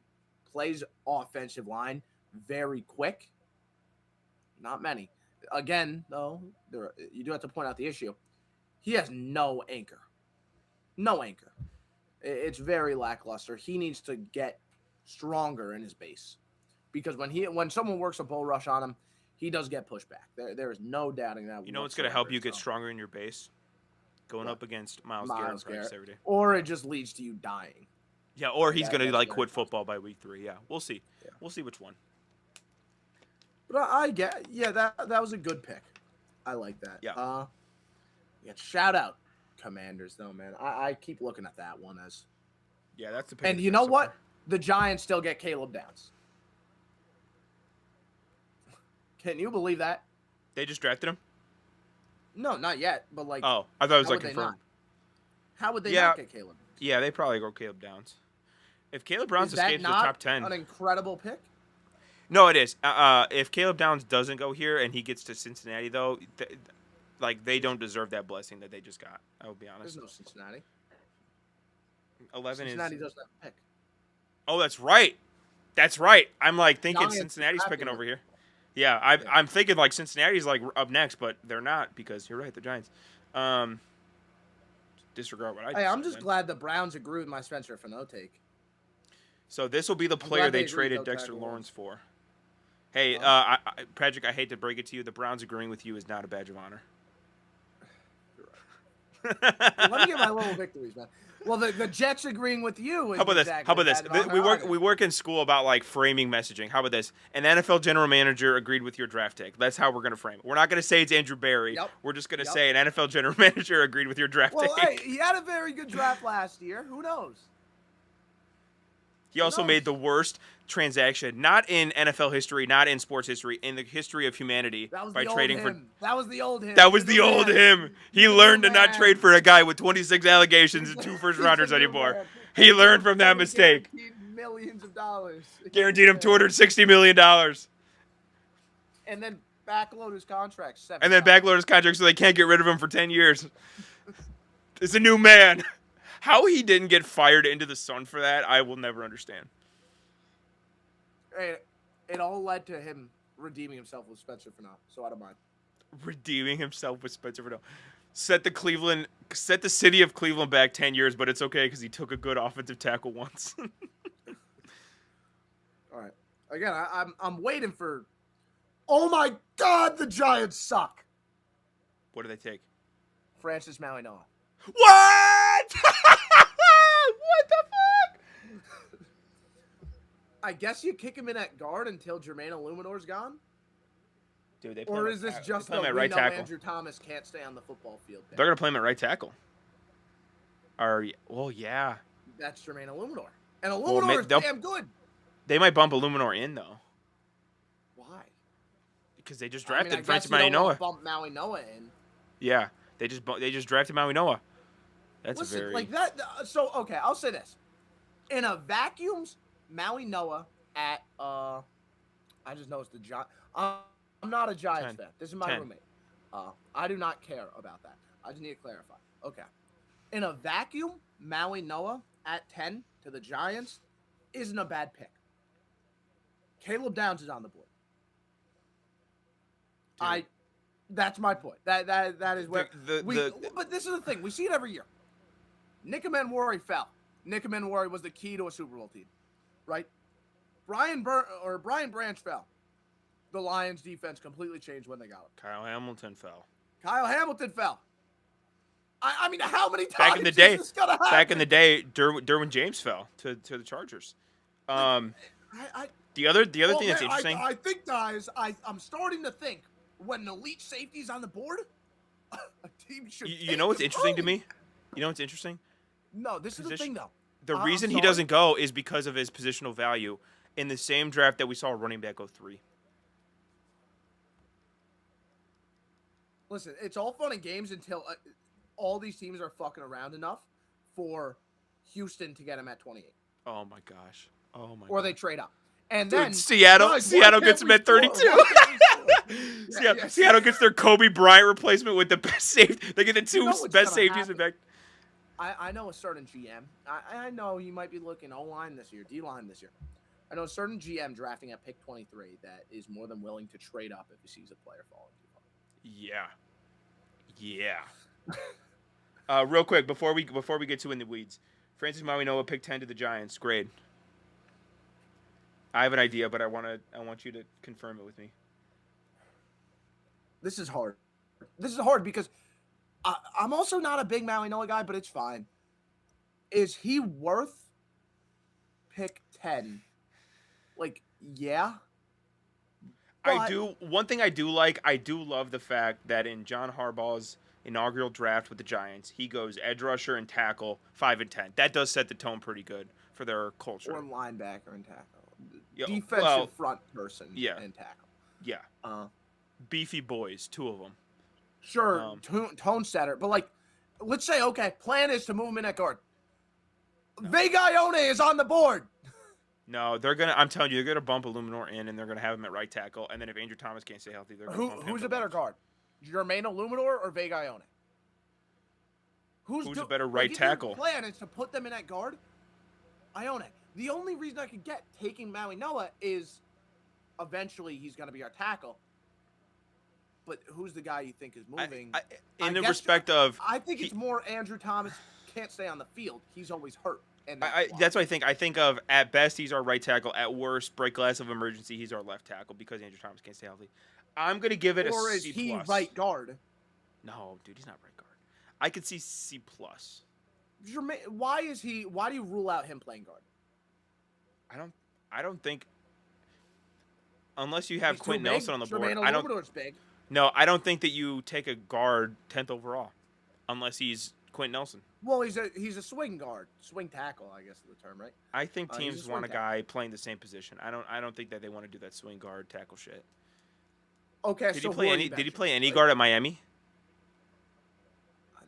plays offensive line very quick. Not many. Again, though, you do have to point out the issue. He has no anchor. No anchor. It's very lackluster. He needs to get stronger in his base because when someone works a bull rush on him, he does get pushed back. There is no doubting that. You know what's going to help you get so. stronger in your base? Going up against Myles Garrett practice every day. Or it just leads to you dying. Yeah, or he's going to quit football by week 3. Yeah, we'll see. Yeah. We'll see which one. But that was a good pick. I like that. Yeah. Shout out Commanders though, man. I keep looking at that one as. Yeah, that's the pick. And you know what? The Giants still get Caleb Downs. Can you believe that? They just drafted him? No, not yet. But like, oh, I thought it was like confirmed. How would they not get Caleb? Yeah, they probably go Caleb Downs. If Caleb Downs escapes the top 10, an incredible pick. No, it is. If Caleb Downs doesn't go here and he gets to Cincinnati, though, they don't deserve that blessing that they just got. I will be honest. There's no Cincinnati. 11 Cincinnati doesn't have a pick. Oh, that's right. That's right. I'm like thinking Giants Cincinnati's picking over here. Yeah, I'm thinking like Cincinnati's like up next, but they're not because you're right. The Giants. Disregard what I. Hey, I'm just glad the Browns agree with my Spencer Fano take. So this will be the player they traded Dexter Lawrence for. Hey, Patrick, I hate to break it to you. The Browns agreeing with you is not a badge of honor. Let me get my little victories, man. Well, the Jets agreeing with you. How about this? How about this? We work in school about like framing messaging. How about this? An NFL general manager agreed with your draft take. That's how we're gonna frame it. We're not gonna say it's Andrew Berry. Yep. We're just gonna say an NFL general manager agreed with your draft take. Well, hey, he had a very good draft last year. Who knows? He also made the worst transaction, not in NFL history, not in sports history, in the history of humanity by trading for. That was the old him. That was the old him. He learned to not trade for a guy with 26 allegations and 2 first rounders anymore. He learned from that mistake. Millions of dollars. Guaranteed him $260 million. And then backload his contract. And then backload his contract so they can't get rid of him for 10 years. It's a new man. How he didn't get fired into the sun for that, I will never understand. It all led to him redeeming himself with Spencer Fano, so I don't mind. Redeeming himself with Spencer Fano. Set the city of Cleveland back 10 years, but it's okay because he took a good offensive tackle once. All right. Again, I'm waiting for. Oh my God, the Giants suck. What do they take? Francis Mauigoa. What? What the fuck? I guess you kick him in at guard until Jermaine Illuminor's gone? Dude, they or is this just the right tackle. Andrew Thomas can't stay on the football field? They're going to play him at right tackle. Well, yeah. That's Jermaine Illuminor. And Illuminor is damn good. They might bump Illuminor in, though. Why? Because they just drafted Francis Mauigoa. Bump Mauigoa in. Yeah. They just drafted Mauigoa. That's very like that. So okay, I'll say this: in a vacuum, Mauigoa at I just know it's the Giants. I'm not a Giants fan. This is my roommate. I do not care about that. I just need to clarify. Okay, in a vacuum, Mauigoa at 10 to the Giants isn't a bad pick. Caleb Downs is on the board. Dude. That's my point. That is where but this is the thing. We see it every year. Nick Emmanwori fell. Nick Emmanwori was the key to a Super Bowl team, right? Brian Branch fell. The Lions defense completely changed when they got him. Kyle Hamilton fell. I mean, how many times back in the day? Is this gonna happen? Back in the day, Derwin James fell to the Chargers. The other thing that's interesting. I think, guys, I'm starting to think when an elite safety's on the board, a team should. You know what's interesting to me? You know what's interesting? No, this is the thing, though. The reason he doesn't go is because of his positional value in the same draft that we saw running back go 3. Listen, it's all fun and games until all these teams are fucking around enough for Houston to get him at 28. Oh, my gosh. Or they trade up. And dude, then Seattle gets him at 32. Seattle gets their Kobe Bryant replacement with the best safety. They get the best safeties in back. I know a certain GM. I know you might be looking O-line this year, D-line this year. I know a certain GM drafting at pick 23 that is more than willing to trade up if he sees a player falling too far. Yeah. Real quick before we get too in the weeds, Francis Mauigoa pick 10 to the Giants. Grade. I have an idea, but I want you to confirm it with me. This is hard. This is hard because I'm also not a big Mauigoa guy, but it's fine. Is he worth pick 10? Like, yeah. I do. One thing I do like, I do love the fact that in John Harbaugh's inaugural draft with the Giants, he goes edge rusher and tackle 5 and 10. That does set the tone pretty good for their culture. Or linebacker and tackle. Yeah, Defensive front person yeah. and tackle. Yeah. Beefy boys, 2 of them. Sure, tone setter. But, like, let's say, okay, plan is to move him in at guard. No. Vega Ione is on the board. No, they're gonna. I'm telling you, they're gonna bump Illuminor in, and they're gonna have him at right tackle. And then if Andrew Thomas can't stay healthy, they're gonna bump him. Who's a better guard, Jermaine Illuminor or Vega Ione? Who's a better right tackle? The plan is to put them in at guard. Ione. The only reason I could get taking Mauigoa is eventually he's gonna be our tackle. But who's the guy you think is moving? I think it's more Andrew Thomas can't stay on the field. He's always hurt. And that's what I think. I think of, at best, he's our right tackle. At worst, break glass of emergency, he's our left tackle because Andrew Thomas can't stay healthy. I'm going to give it a C+. Or is he right guard? No, dude, he's not right guard. I could see C+. Why do you rule out him playing guard? I don't think, unless you have Quentin Nelson on the board. Big. No, I don't think that you take a guard 10th overall unless he's Quentin Nelson. Well, he's a swing guard, swing tackle, I guess is the term, right? I think teams want a guy playing the same position. I don't think that they want to do that swing guard tackle shit. Okay, did he play any guard at Miami?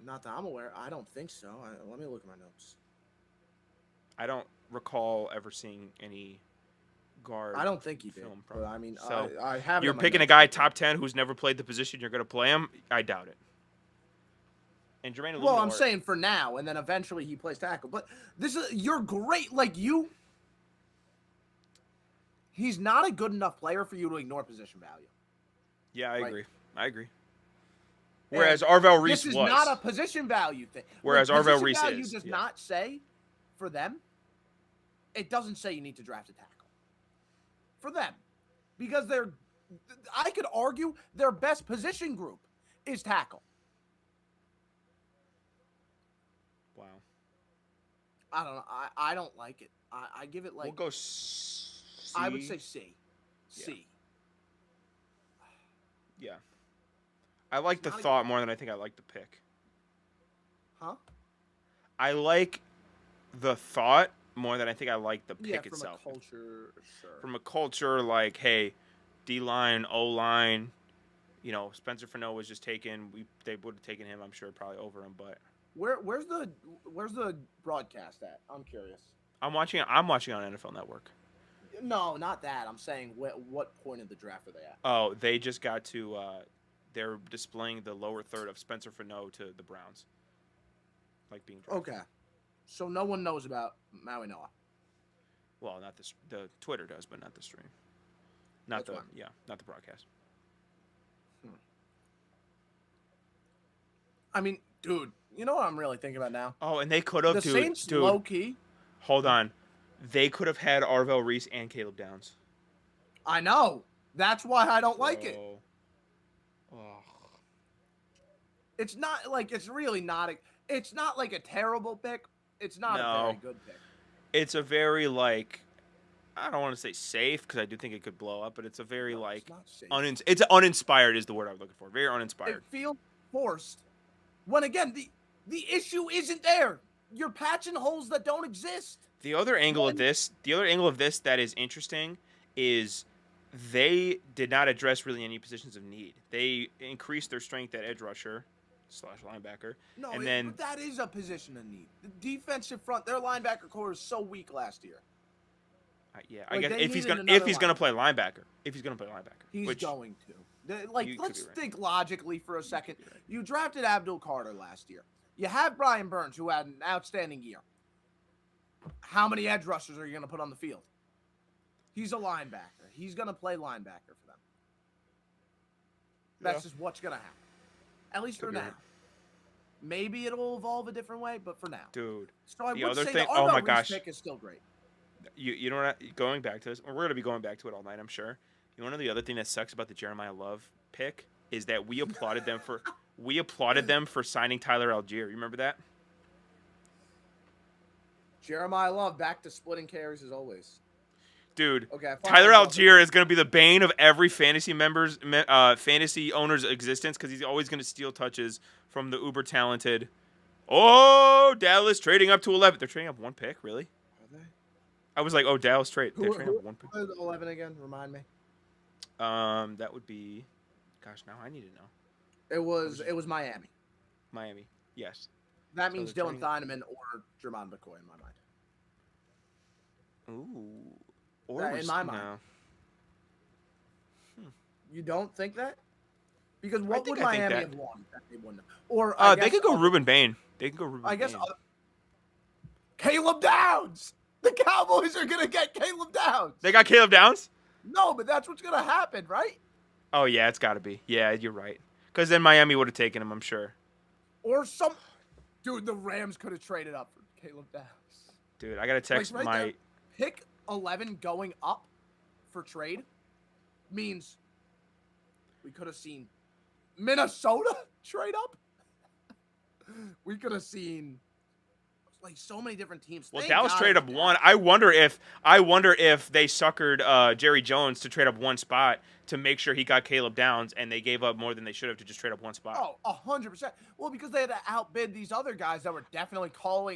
Not that I'm aware. I don't think so. Let me look at my notes. I don't recall ever seeing any guard. I don't think he did. But I mean, so I have. You're picking a guy top 10 who's never played the position. You're going to play him? I doubt it. And Jermaine Illuminor, well, I'm saying for now, and then eventually he plays tackle. But you're great. Like he's not a good enough player for you to ignore position value. Yeah, I agree. Whereas Arvell Reese this is not a position value thing. Whereas Arvell Reese value does not say for them. It doesn't say you need to draft a tackle for them because I could argue their best position group is tackle. Wow. I don't know. I don't like it. I give it like. We'll go C. I would say C. C. Yeah. I like the thought more than I think I like the pick. Huh? I like the thought more than I think I like the pick itself. From a culture, sure. From a culture, like, hey, D-line, O-line, Spencer Fano was just taken. They would have taken him, I'm sure, probably over him, but. Where's the broadcast at? I'm curious. I'm watching on NFL Network. No, not that. I'm saying what point of the draft are they at? Oh, they just got to. They're displaying the lower third of Spencer Fano to the Browns, like being drafted. Okay, so no one knows about Mauigoa. Well, not the Twitter does, but not the stream. Not the broadcast. I mean, dude, you know what I'm really thinking about now? Oh, and they could have, the Saints low key. Hold on, they could have had Arvell Reese and Caleb Downs. I know. That's why I don't like it. Oh. It's not like it's really not. It's not like a terrible pick. It's not a very good pick. It's a very I don't want to say safe because I do think it could blow up, but it's a very it's uninspired is the word I'm looking for. Very uninspired. It feels forced. When again the issue isn't there. You're patching holes that don't exist. The other angle of this that is interesting is they did not address really any positions of need. They increased their strength at edge rusher / linebacker. No, but that is a position of need. The defensive front, their linebacker core is so weak last year. I guess if he's gonna play linebacker, he's going to. Let's think logically for a second. Right. You drafted Abdul Carter last year. You have Brian Burns, who had an outstanding year. How many edge rushers are you going to put on the field? He's a linebacker. He's going to play linebacker for them. That's just what's going to happen. At least for now. Maybe it'll evolve a different way, but for now. Dude. So I The would other say thing, the oh my Arvo Reese gosh. pick is still great. You know what? Going back to this, we're gonna be going back to it all night, I'm sure. You know, one of the other thing that sucks about the Jeremiah Love pick is that we applauded them for signing Tyler Algier. You remember that? Jeremiah Love back to splitting carries as always. Dude, Okay, Tyler Algier is going to be the bane of every fantasy owner's existence because he's always going to steal touches from the uber talented. Oh, Dallas trading up to 11. They're trading up one pick, really? Are they? I was like, oh, Dallas trade. They're Who trading up one pick. 11 again? Remind me. That would be, gosh, now I need to know. It was Miami. Miami, yes. That So means they're Dylan Thieneman or Jermon McCoy in my mind. Ooh. Or In my mind. No. You don't think that? Because what would I think Miami that. have won? That they wouldn't have? Or They could go Ruben Bain. They could go Ruben I guess Bain. Caleb Downs. The Cowboys are gonna get Caleb Downs. They got Caleb Downs? No, but that's what's gonna happen, right? Oh, yeah, it's got to be. Yeah, you're right. Because then Miami would have taken him, I'm sure. Or dude, the Rams could have traded up for Caleb Downs. Dude, I got to text Like, my... there, pick 11 going up for trade means we could have seen Minnesota trade up. We could have seen like so many different teams. Well, Thank Dallas God traded it up was one. Dallas. I wonder if they suckered Jerry Jones to trade up one spot to make sure he got Caleb Downs, and they gave up more than they should have to just trade up one spot. Oh, 100%. Well, because they had to outbid these other guys that were definitely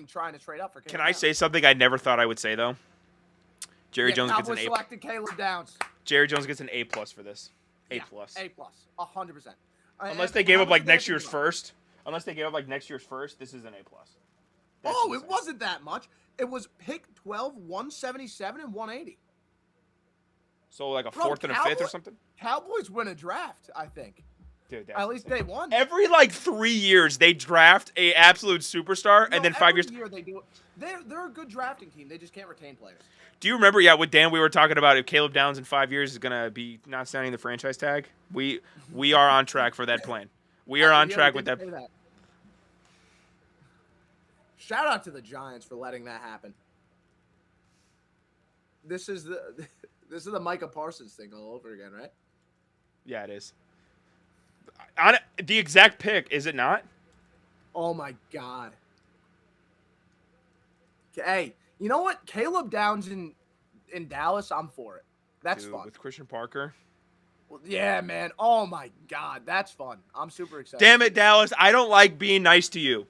trying to trade up for Caleb Can I Downs. say something I never thought I would say, though? Jerry Jones gets an Cowboys A. selected Caleb Downs. Jerry Jones gets an A+ for this. A+. Yeah, A+, 100%. Unless they gave up like next year's first. Unless they gave up like next year's first, this is an A+. That's Oh, insane. it wasn't that much. It was pick 12, 177, and 180. So like a Bro, fourth and a fifth or Cowboys- something? Cowboys win a draft, I think. Dude, that's At least insane. they won. Every like 3 years they draft a absolute superstar, No, and then 5 every years. year they do it. They're a good drafting team. They just can't retain players. Do you remember? Yeah, with Dan, we were talking about if Caleb Downs in 5 years is gonna be not signing the franchise tag. We are on track for that plan. We are on Yeah, track we with did that. say that. Shout out to the Giants for letting that happen. This is the Micah Parsons thing all over again, right? Yeah, it is. The exact pick, is it not? Oh my God. Hey, you know what? Caleb Downs in Dallas, I'm for it. That's Dude, fun. with Christian Parker. Well, yeah, man. Oh my God, that's fun. I'm super excited. Damn it, Dallas! I don't like being nice to you.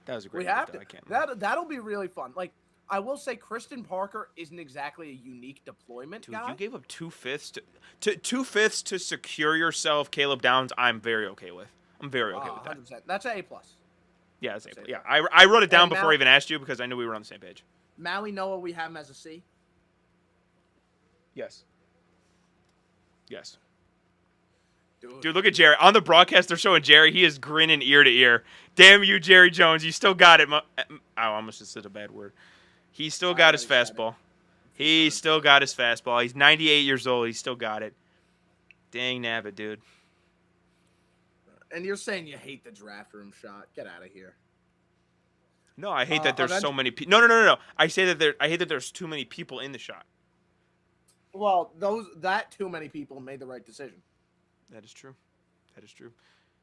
That was a great. We have pick, to. though. I can't. That'll be really fun. Like I will say, Christian Parker isn't exactly a unique deployment Dude, guy. you gave up 2/5 to 2/5 to secure yourself, Caleb Downs. I'm very okay with. I'm very okay with that. 100%. That's an A+. Yeah, that's A+. Say Yeah, that. I wrote it down And before now- I even asked you because I knew we were on the same page. Maui Noah, we have him as a C. Yes. Yes. Dude, Dude, look at Jerry. On the broadcast, they're showing Jerry. He is grinning ear to ear. Damn you, Jerry Jones. You still got it. I almost just said a bad word. He still got his already said it. fastball. He still got his fastball. He's 98 years old. He still got it. Dang nabbit, dude. And you're saying you hate the draft room shot? Get out of here. No, I hate that there's so eventually- many people. No. I say that I hate that there's too many people in the shot. Well, that too many people made the right decision. That is true. That is true.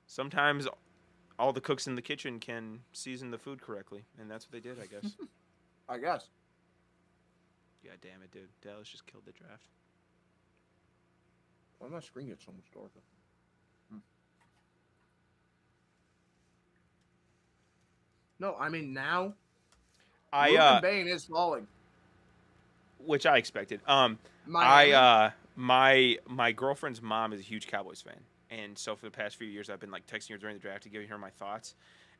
Sometimes all the cooks in the kitchen can season the food correctly, and that's what they did, I guess. I guess. God damn it, dude. Dallas just killed the draft. Why my screen get so much darker? No, I mean now. Ruben Bain is falling. Which I expected. Miami. My girlfriend's mom is a huge Cowboys fan, and so for the past few years I've been like texting her during the draft to give her my thoughts.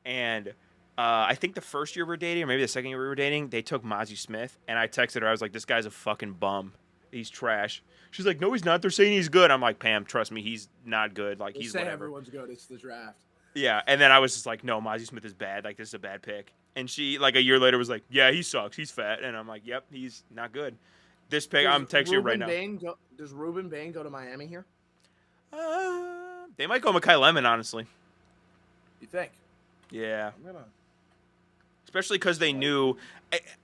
And I think the first year we were dating, or maybe the second year we were dating, they took Mozzie Smith, and I texted her. I was like, "This guy's a fucking bum. He's trash." She's like, "No, he's not. They're saying he's good." I'm like, "Pam, trust me, he's not good. Like They he's say whatever." everyone's good. It's the draft. Yeah, and then I was just like, "No, Mozzie Smith is bad. Like this is a bad pick." And she like a year later was like, "Yeah, he sucks. He's fat." And I'm like, "Yep, he's not good." This pick, I'm texting you right now. Does Ruben Bain go to Miami here? They might go Mekhi Lemon, honestly. You think? Yeah. I'm gonna. Especially because they knew.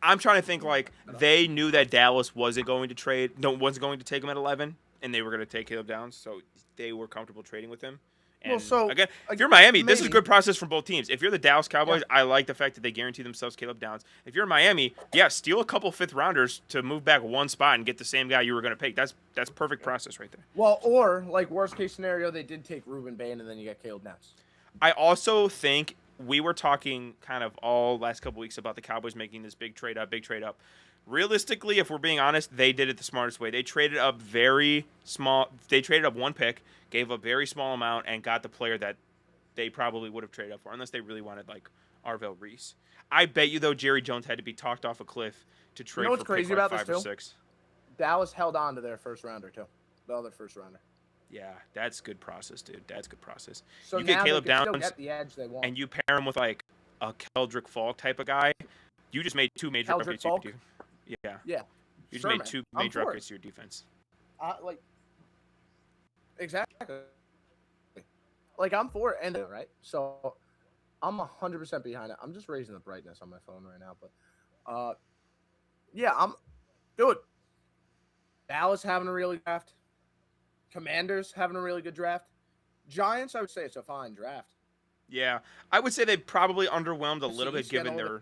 I'm trying to think like they knew that Dallas wasn't going to trade, wasn't going to take him at 11, and they were going to take Caleb Downs, so they were comfortable trading with him. Well, And so again, if you're Miami, this is a maybe. good process from both teams. If you're the Dallas Cowboys, Yeah. I like the fact that they guarantee themselves Caleb Downs. If you're Miami, yeah, steal a couple fifth rounders to move back one spot and get the same guy you were going to pick. That's perfect process right there. Well, or like worst case scenario, they did take Ruben Bain, and then you get Caleb Downs. I also think we were talking kind of all last couple weeks about the Cowboys making this big trade up. Realistically, if we're being honest, they did it the smartest way. They traded up very small. They traded up one pick, gave a very small amount, and got the player that they probably would have traded up for, unless they really wanted like Arvell Reese. I bet you though, Jerry Jones had to be talked off a cliff to trade what's for crazy pick like about this 5 or too? 6. Dallas held on to their first rounder too, the other first rounder. Yeah, that's good process, dude. That's good process. So You get now Caleb they can still Downs, get the edge they want. and you pair him with like a Keldrick Falk type of guy. You just made 2 major Keldrick upgrades. You Falk? could do. Yeah. Yeah, You just sure, made man. 2 I'm major for it. upgrades to your defense. Like exactly. Like I'm for it, and right. So I'm 100% behind it. I'm just raising the brightness on my phone right now, but yeah, dude. Dallas having a really good draft. Commanders having a really good draft. Giants, I would say it's a fine draft. Yeah, I would say they probably underwhelmed a little bit Seems getting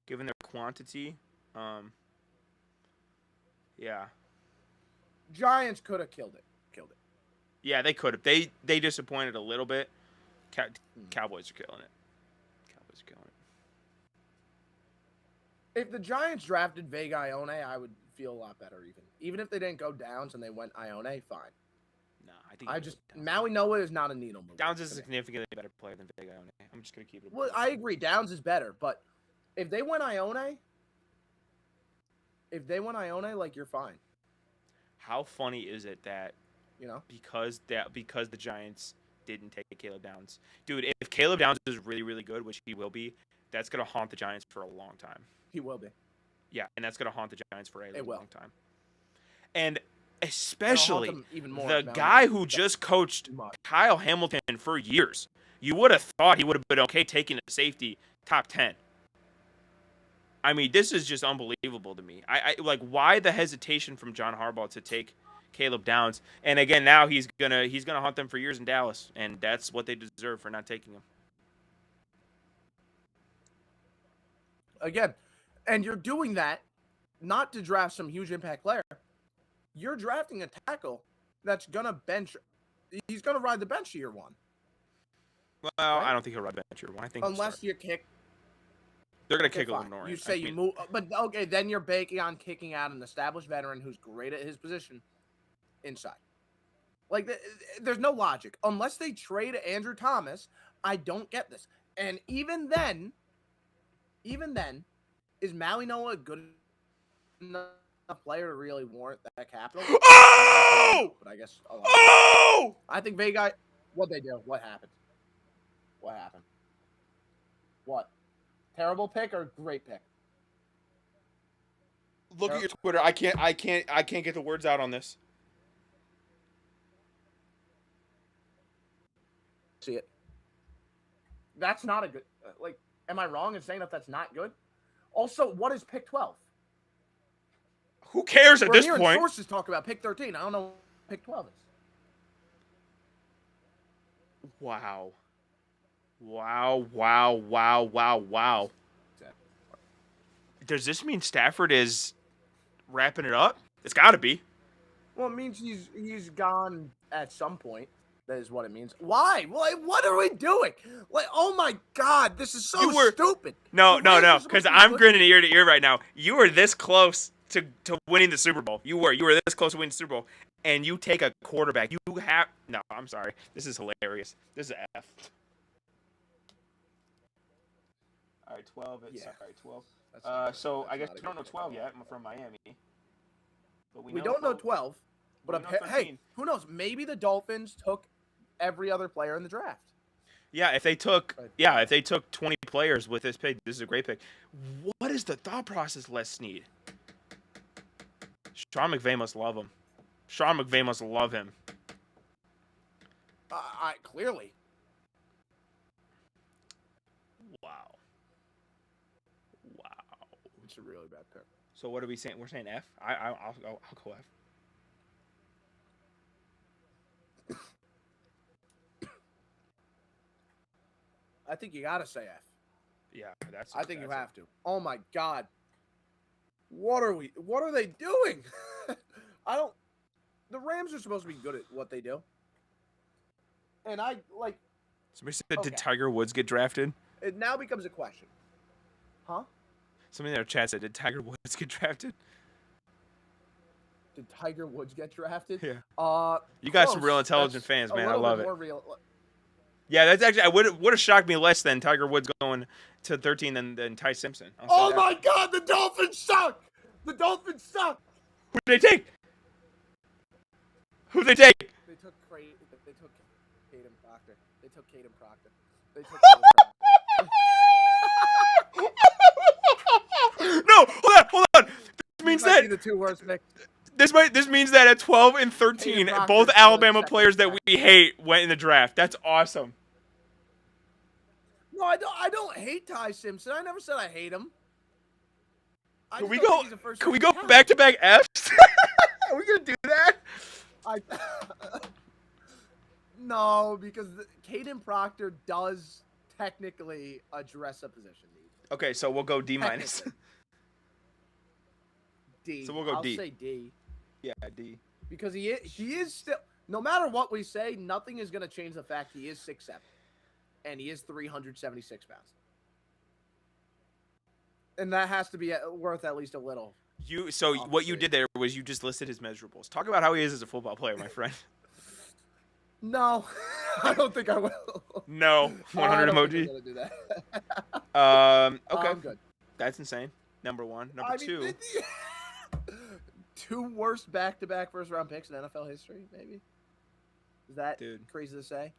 given their quantity. Yeah. Giants could have killed it. Yeah, they could have. They disappointed a little bit. Cowboys are killing it. If the Giants drafted Vega Ione, I would feel a lot better even if they didn't go Downs and they went Ione, fine. No, I think Maui Noah is not a needle mover. Downs is a significantly better player than Vega Ione. I'm just gonna keep it. Well, I agree. Downs is better, but if they went Ione, like you're fine. How funny is it that because the Giants didn't take Caleb Downs, dude? If Caleb Downs is really really good, which he will be, that's gonna haunt the Giants for a long time. He will be. Yeah, and that's gonna haunt the Giants for a long time. And It'll especially haunt them even more the now. guy who just coached Kyle Hamilton for years. You would have thought he would have been okay taking a safety top 10. I mean, this is just unbelievable to me. I like, why the hesitation from John Harbaugh to take Caleb Downs? And again, now he's gonna hunt them for years in Dallas, and that's what they deserve for not taking him. Again, and you're doing that not to draft some huge impact player. You're drafting a tackle that's gonna bench. He's gonna ride the bench year one. Well, right? I don't think he'll ride bench year one. I think unless you kick. They're gonna kick Lenore. You say you move, but okay, then you're banking on kicking out an established veteran who's great at his position inside. Like, there's no logic unless they trade Andrew Thomas. I don't get this. And even then, is Maui Noah a good enough player to really warrant that capital? Oh! But I guess. Oh! I think Vega. What they do? What happened? What? Terrible pick or great pick? Look at your Twitter. I can't get the words out on this. See it. That's not a good. Like, am I wrong in saying that that's not good? Also, what is pick 12? Who cares at this We're hearing point? sources talk about pick 13. I don't know what pick 12 is. Wow. Does this mean Stafford is wrapping it up? It's got to be. Well, it means he's gone at some point. That is what it means. Why? What are we doing? Like, oh my God, this is so stupid. No, because I'm grinning ear to ear right now. You were this close to winning the Super Bowl. You were this close to winning the Super Bowl, and you take a quarterback. No, I'm sorry. This is hilarious. This is an F. All right, 12. All right, 12. So I guess we don't know 12 yet. I'm from Miami. But we don't know 12. But hey, who knows? Maybe the Dolphins took every other player in the draft. Yeah, if they took 20 players with this pick, this is a great pick. What is the thought process, Les Snead? Sean McVay must love him. Clearly. That's a really bad pick. So what are we saying? We're saying F. I'll go F. I think you gotta say F. Yeah, that's. I think you have to. Oh my God. What are they doing? I don't. The Rams are supposed to be good at what they do. And I like. Somebody said, Okay. did Tiger Woods get drafted? It now becomes a question. Huh? Somebody in our chat said, did Tiger Woods get drafted? Did Tiger Woods get drafted? Yeah. You got some Close. real intelligent That's fans, a man. I little love bit it. more real. Yeah, that's actually, I would have shocked me less than Tiger Woods going to 13 than Ty Simpson. Oh my God, the Dolphins suck! The Dolphins suck! Who did they take? Who did they take? They took Caden Proctor. They took Caden Proctor. They took Caden Proctor. No, hold on. This means These might that be the two worst picks. this means that at 12 and 13, Proctor's both still Alabama second players that back. we hate went in the draft. That's awesome. No, I don't hate Ty Simpson. I never said I hate him. Can we go back to back Fs? Are we gonna do that? No, because Caden Proctor does technically address a position need. Okay, so we'll go D minus. D. So we'll go D. I'll say D. Yeah, D. Because he is still, no matter what we say, nothing is going to change the fact he is 6'7", and he is 376 pounds. And that has to be worth at least a little. What you did there was you just listed his measurables. Talk about how he is as a football player, my friend. No, I don't think I will. No, 100 emoji. I'm gonna do that. Okay, I'm good. That's insane. Number one. Number two. Two worst back-to-back first-round picks in NFL history, maybe. Is that crazy to say?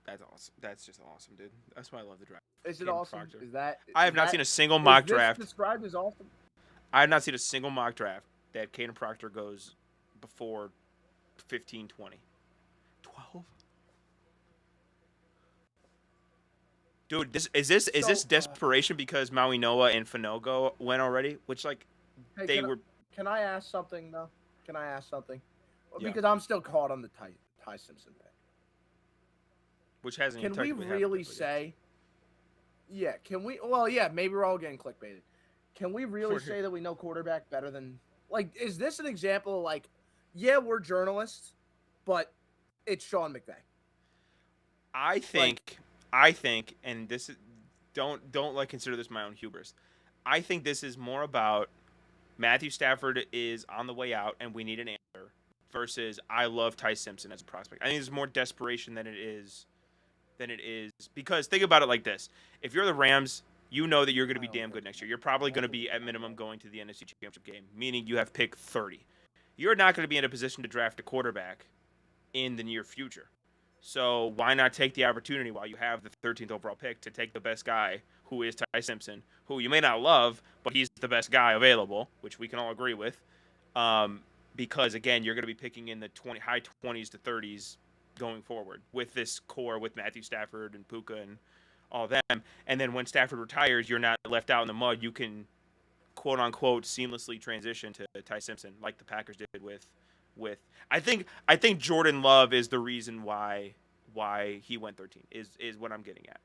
That's awesome. That's just awesome, dude. That's why I love the draft. Is it awesome? Proctor. I have not seen a single mock draft. Described as awesome. I have not seen a single mock draft that Caden Proctor goes before 15, 20. 12? Dude, is this desperation because Maui Noah and Fanogo went already? Which Can I ask something though? Can I ask something? Yeah. Because I'm still caught on the Ty Simpson pick. Which hasn't. Can we really say? Yeah. Can we? Well, yeah. Maybe we're all getting clickbaited. Can we really say that we know quarterback better than? Like, is this an example of like, yeah, we're journalists, but it's Sean McVay? I think, and this is don't like consider this my own hubris. I think this is more about Matthew Stafford is on the way out and we need an answer versus I love Ty Simpson as a prospect. I think there's more desperation than it is because think about it like this. If you're the Rams, you know that you're going to be damn good next year. You're probably going to be at minimum going to the NFC Championship game, meaning you have pick 30. You're not going to be in a position to draft a quarterback in the near future. So why not take the opportunity while you have the 13th overall pick to take the best guy, who is Ty Simpson, who you may not love, but he's the best guy available, which we can all agree with. Because, again, you're going to be picking in the high 20s to 30s going forward with this core with Matthew Stafford and Puka and all them. And then when Stafford retires, you're not left out in the mud. You can, quote-unquote, seamlessly transition to Ty Simpson like the Packers did with I think Jordan Love is the reason why he went 13 is what I'm getting at.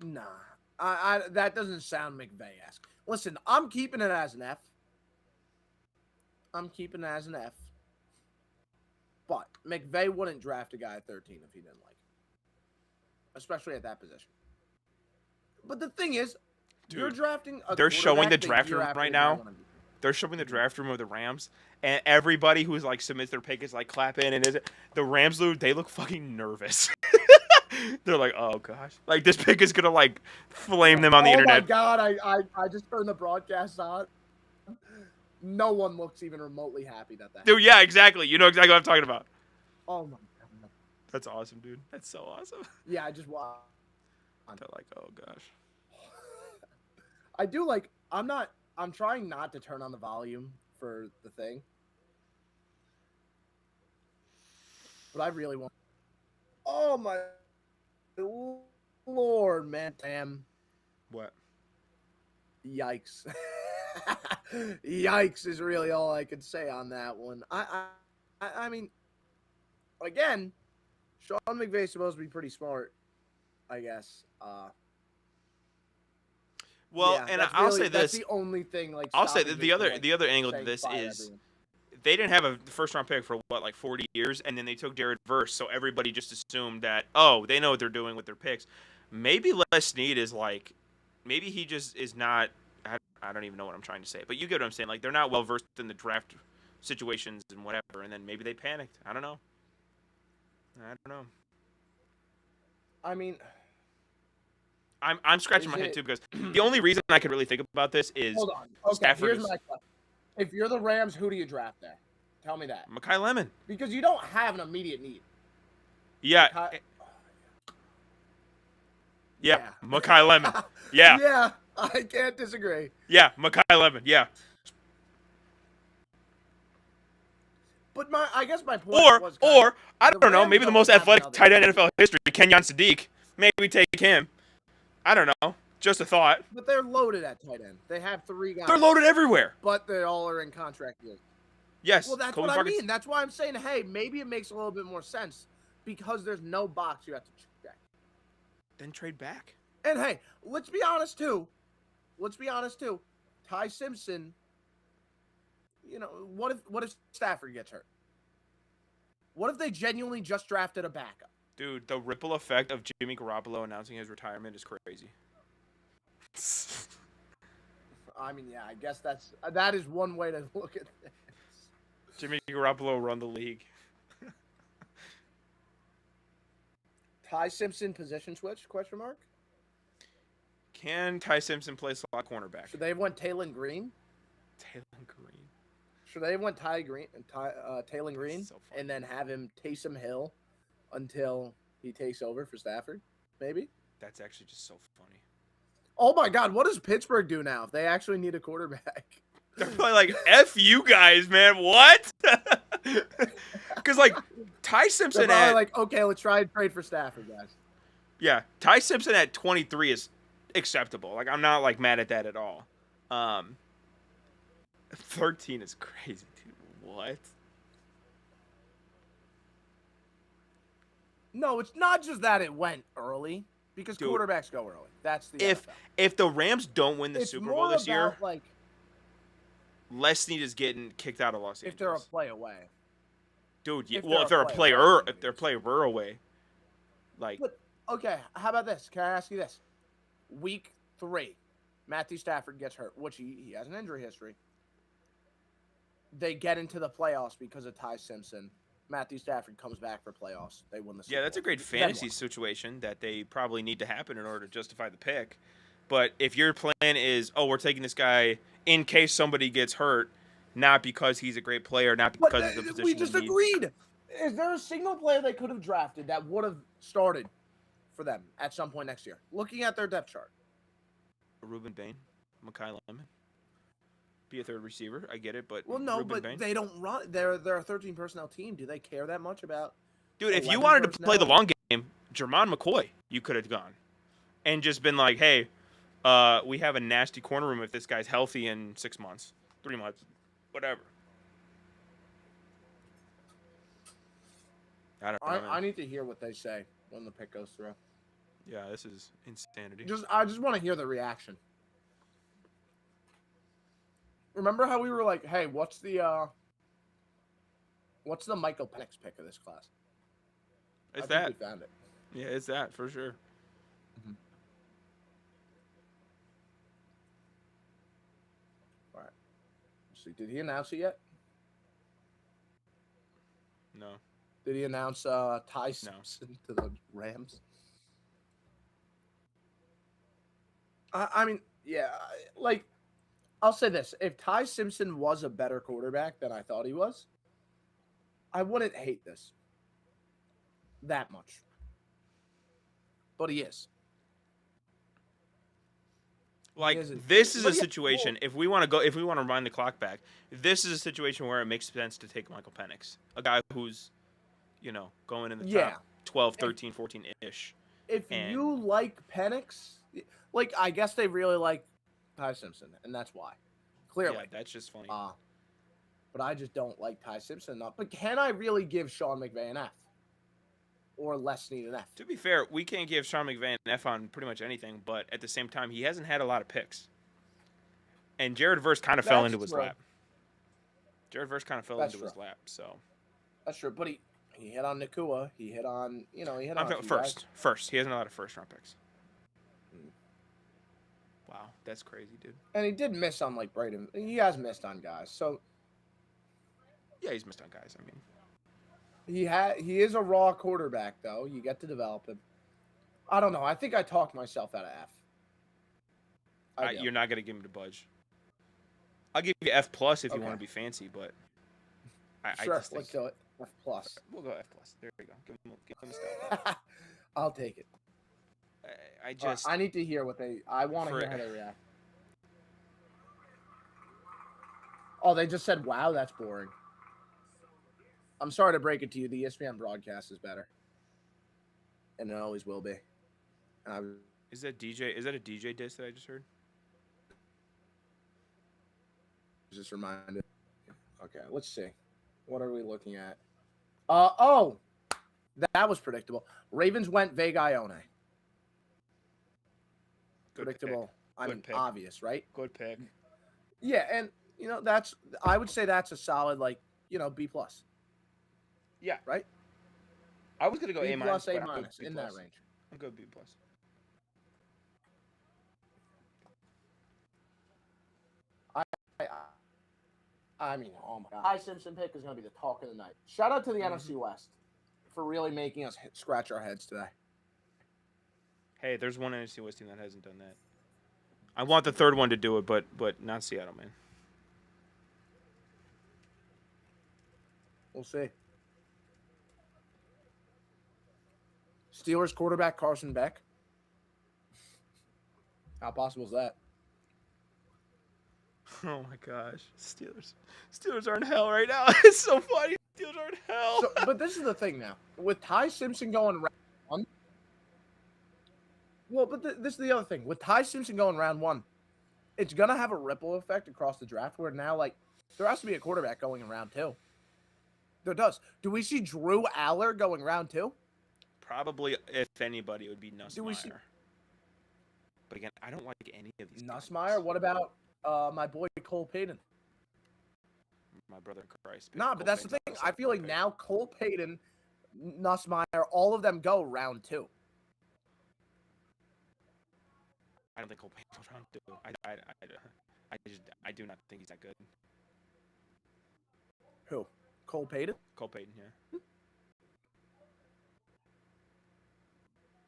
Nah, I that doesn't sound McVay-esque. Listen, I'm keeping it as an F. But McVay wouldn't draft a guy at 13 if he didn't like him, especially at that position. But the thing is, dude, you're drafting a they're showing the draft room right now. They're showing the draft room of the Rams, and everybody who's like submits their pick is like clapping, and the Rams they look fucking nervous. They're like, oh gosh, like this pick is gonna like flame them on the internet. Oh my god, I just turned the broadcast on. No one looks even remotely happy that. Dude, yeah, exactly. You know exactly what I'm talking about. Oh my god, that's awesome, dude. That's so awesome. Yeah, I just watched. They're like, oh gosh. I do like. I'm trying not to turn on the volume for the thing, but I really want. Oh my Lord, man, damn, What? yikes. Yikes is really all I could say on that one. I mean, again, Sean McVay's supposed to be pretty smart, I guess. Well, Yeah, and that's I'll really say that's this. the only thing like I'll say stopping that me from, like, the other angle to saying this fire is everyone. they didn't have a first round pick for what, like 40 years, and then they took Jared Verse, so everybody just assumed that, oh, they know what they're doing with their picks. Maybe Les Snead is like, maybe he just is not. I don't even know what I'm trying to say, but you get what I'm saying. Like, they're not well versed in the draft situations and whatever, and then maybe they panicked. I don't know. I don't know. I mean, I'm scratching is my head it? too because the only reason I could really think about this is Hold on. Okay, Stafford here's is my question. If you're the Rams, who do you draft there? Tell me that. Mekhi Lemon. Because you don't have an immediate need. Yeah, Mekhi- yeah, Mekhi Lemon. Yeah, Yeah, I can't disagree. yeah, Mekhi Lemon. Yeah, But I guess my point was kind or of, I the don't know, Rams maybe the don't most have athletic another tight end in need. NFL history, Kenyon Sadiq. Maybe take him. I don't know. Just a thought. But they're loaded at tight end. They have 3 guys. They're loaded everywhere. But they all are in contract years. Yes. Well, that's Kobe what I Farkas- mean. That's why I'm saying, hey, maybe it makes a little bit more sense because there's no box you have to check. Then trade back. And hey, let's be honest too. Ty Simpson. You know, what if Stafford gets hurt? What if they genuinely just drafted a backup? Dude, the ripple effect of Jimmy Garoppolo announcing his retirement is crazy. I mean, yeah, I guess that is one way to look at this. Jimmy Garoppolo run the league. Ty Simpson position switch? Question mark. Can Ty Simpson play slot cornerback? Should they have went Taylon Green? Taylor Green. Should they have went Taylon Green, So funny. and then have him Taysom Hill until he takes over for Stafford? Maybe. That's actually just so funny. Oh my God, what does Pittsburgh do now if they actually need a quarterback? They're probably like, F you guys, man. What? Because, like, Ty They're Simpson probably at... like, okay, let's try and trade for Stafford, guys. Yeah, Ty Simpson at 23 is acceptable. Like, I'm not, like, mad at that at all. 13 is crazy, dude. What? No, it's not just that it went early, because Dude, quarterbacks go early. That's the NFL. If the Rams don't win the It's Super more Bowl this about, year, like, Les Snead is getting kicked out of Los Angeles. if they're a play away. Dude, if well, if they're they're a a player player, away, if they're a player away, like, But okay, how about this? Can I ask you this? Week 3, Matthew Stafford gets hurt, which he has an injury history. They get into the playoffs because of Ty Simpson. Matthew Stafford comes back for playoffs. They win the Super yeah, that's a Bowl. great Then fantasy what? situation that they probably need to happen in order to justify the pick. But if your plan is, oh, we're taking this guy in case somebody gets hurt, not because he's a great player, not But because of the position we just they need. agreed. Is there a single player they could have drafted that would have started for them at some point next year? Looking at their depth chart. Ruben Bain, Mekhi Lemon, be a third receiver. I get it, but Well, no, Ruben but Bain. they don't run. They're a 13 personnel team. Do they care that much about? Dude, if you 11 wanted to play the personnel? long game, Jermon McCoy, you could have gone and just been like, hey, we have a nasty corner room if this guy's healthy in 6 months, 3 months, whatever. I don't know. I man. need to hear what they say when the pick goes through. Yeah, this is insanity. I just want to hear the reaction. Remember how we were like, hey, what's the Michael Penix pick of this class? It's I that. think we found it. Yeah, it's that for sure. All right. Let's see, did he announce it yet? No. Did he announce Ty Simpson to the Rams? I mean, yeah, like, I'll say this. If Ty Simpson was a better quarterback than I thought he was, I wouldn't hate this that much. But he is. Like, isn't. this is But a yeah, situation. If we want to rewind the clock back, this is a situation where it makes sense to take Michael Penix, a guy who's, going in the Yeah. top 12, 13, 14-ish. if And you like Penix, like I guess they really like Ty Simpson, and that's why. Clearly. yeah, that's just funny. But I just don't like Ty Simpson enough. But can I really give Sean McVay an F? Or less need an F? To be fair, we can't give Sean McVay an F on pretty much anything, but at the same time, he hasn't had a lot of picks. And Jared Verse kind of fell into his lap. Jared Verse kind of fell into his lap, so. That's true, but he hit on Nakua. He hit on, he hit on First. He hasn't had a lot of first-round picks. Wow, that's crazy, dude. And he did miss on, like, Braden. He has missed on guys, so. Yeah, he's missed on guys, I mean. He is a raw quarterback, though. You get to develop him. I don't know. I think I talked myself out of F. You're not going to give him to budge. I'll give you F plus if you want to be fancy, but sure, let's do it. F plus. We'll go F plus. There we go. Give him a star. I'll take it. I need to hear what I want to hear how they react. Oh, they just said, "Wow, that's boring." I'm sorry to break it to you. The ESPN broadcast is better, and it always will be. Is that a DJ diss that I just heard? Just reminded. Okay, let's see. What are we looking at? That was predictable. Ravens went Vega Ione. Predictable. Pick. Obvious, right? Good pick. Yeah, and I would say that's a solid, like, B plus. Yeah. Right? I was gonna go A minus, A minus in that range. I'll go B plus. I mean, oh my God. Ty Simpson pick is going to be the talk of the night. Shout out to the NFC West for really making us scratch our heads today. Hey, there's one NFC West team that hasn't done that. I want the third one to do it, but not Seattle, man. We'll see. Steelers quarterback Carson Beck. How possible is that? Oh my gosh, Steelers are in hell right now. It's so funny. Steelers are in hell. But this is the thing now. With Ty Simpson going round one. Well, but this is the other thing. With Ty Simpson going round one, it's gonna have a ripple effect across the draft. Where now, like, there has to be a quarterback going in round two. There does. Do we see Drew Aller going round two? Probably, if anybody, it would be Nussmeier. Do we see? But again, I don't like any of these. Nussmeier. Guys. What about my boy Cole Payton? My brother in Christ. Nah, but that's the thing. I feel like now Cole Payton, Nussmeier, all of them go round two. I don't think Cole Payton goes round two. I do not think he's that good. Who? Cole Payton? Cole Payton, yeah.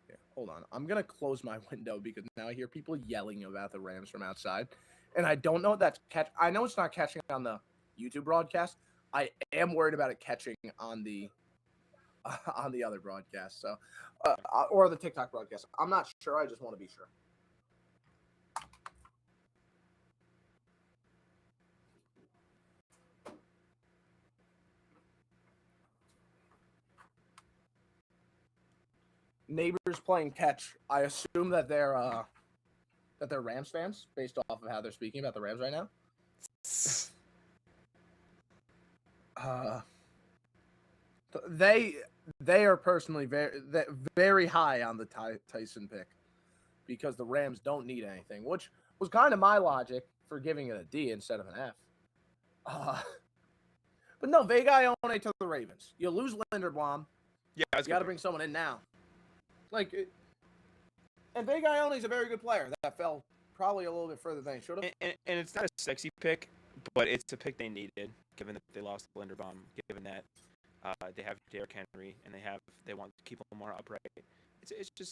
Yeah, hold on. I'm going to close my window because now I hear people yelling about the Rams from outside. And I don't know if that's I know it's not catching on the YouTube broadcast. I am worried about it catching on the other broadcast. So, or the TikTok broadcast. I'm not sure. I just want to be sure. Neighbors playing catch. I assume that they're Rams fans based off of how they're speaking about the Rams right now. They are personally very high on the Tyson pick because the Rams don't need anything, which was kind of my logic for giving it a D instead of an F. But no, Vega Ione to the Ravens. You lose Linderbaum. Yeah, you got to bring someone in now. And Vega Ione is a very good player. That fell probably a little bit further than he should have. And it's not a sexy pick, but it's a pick they needed, given that they lost Linderbaum, given that they have Derrick Henry, and they want to keep Lamar upright. It's just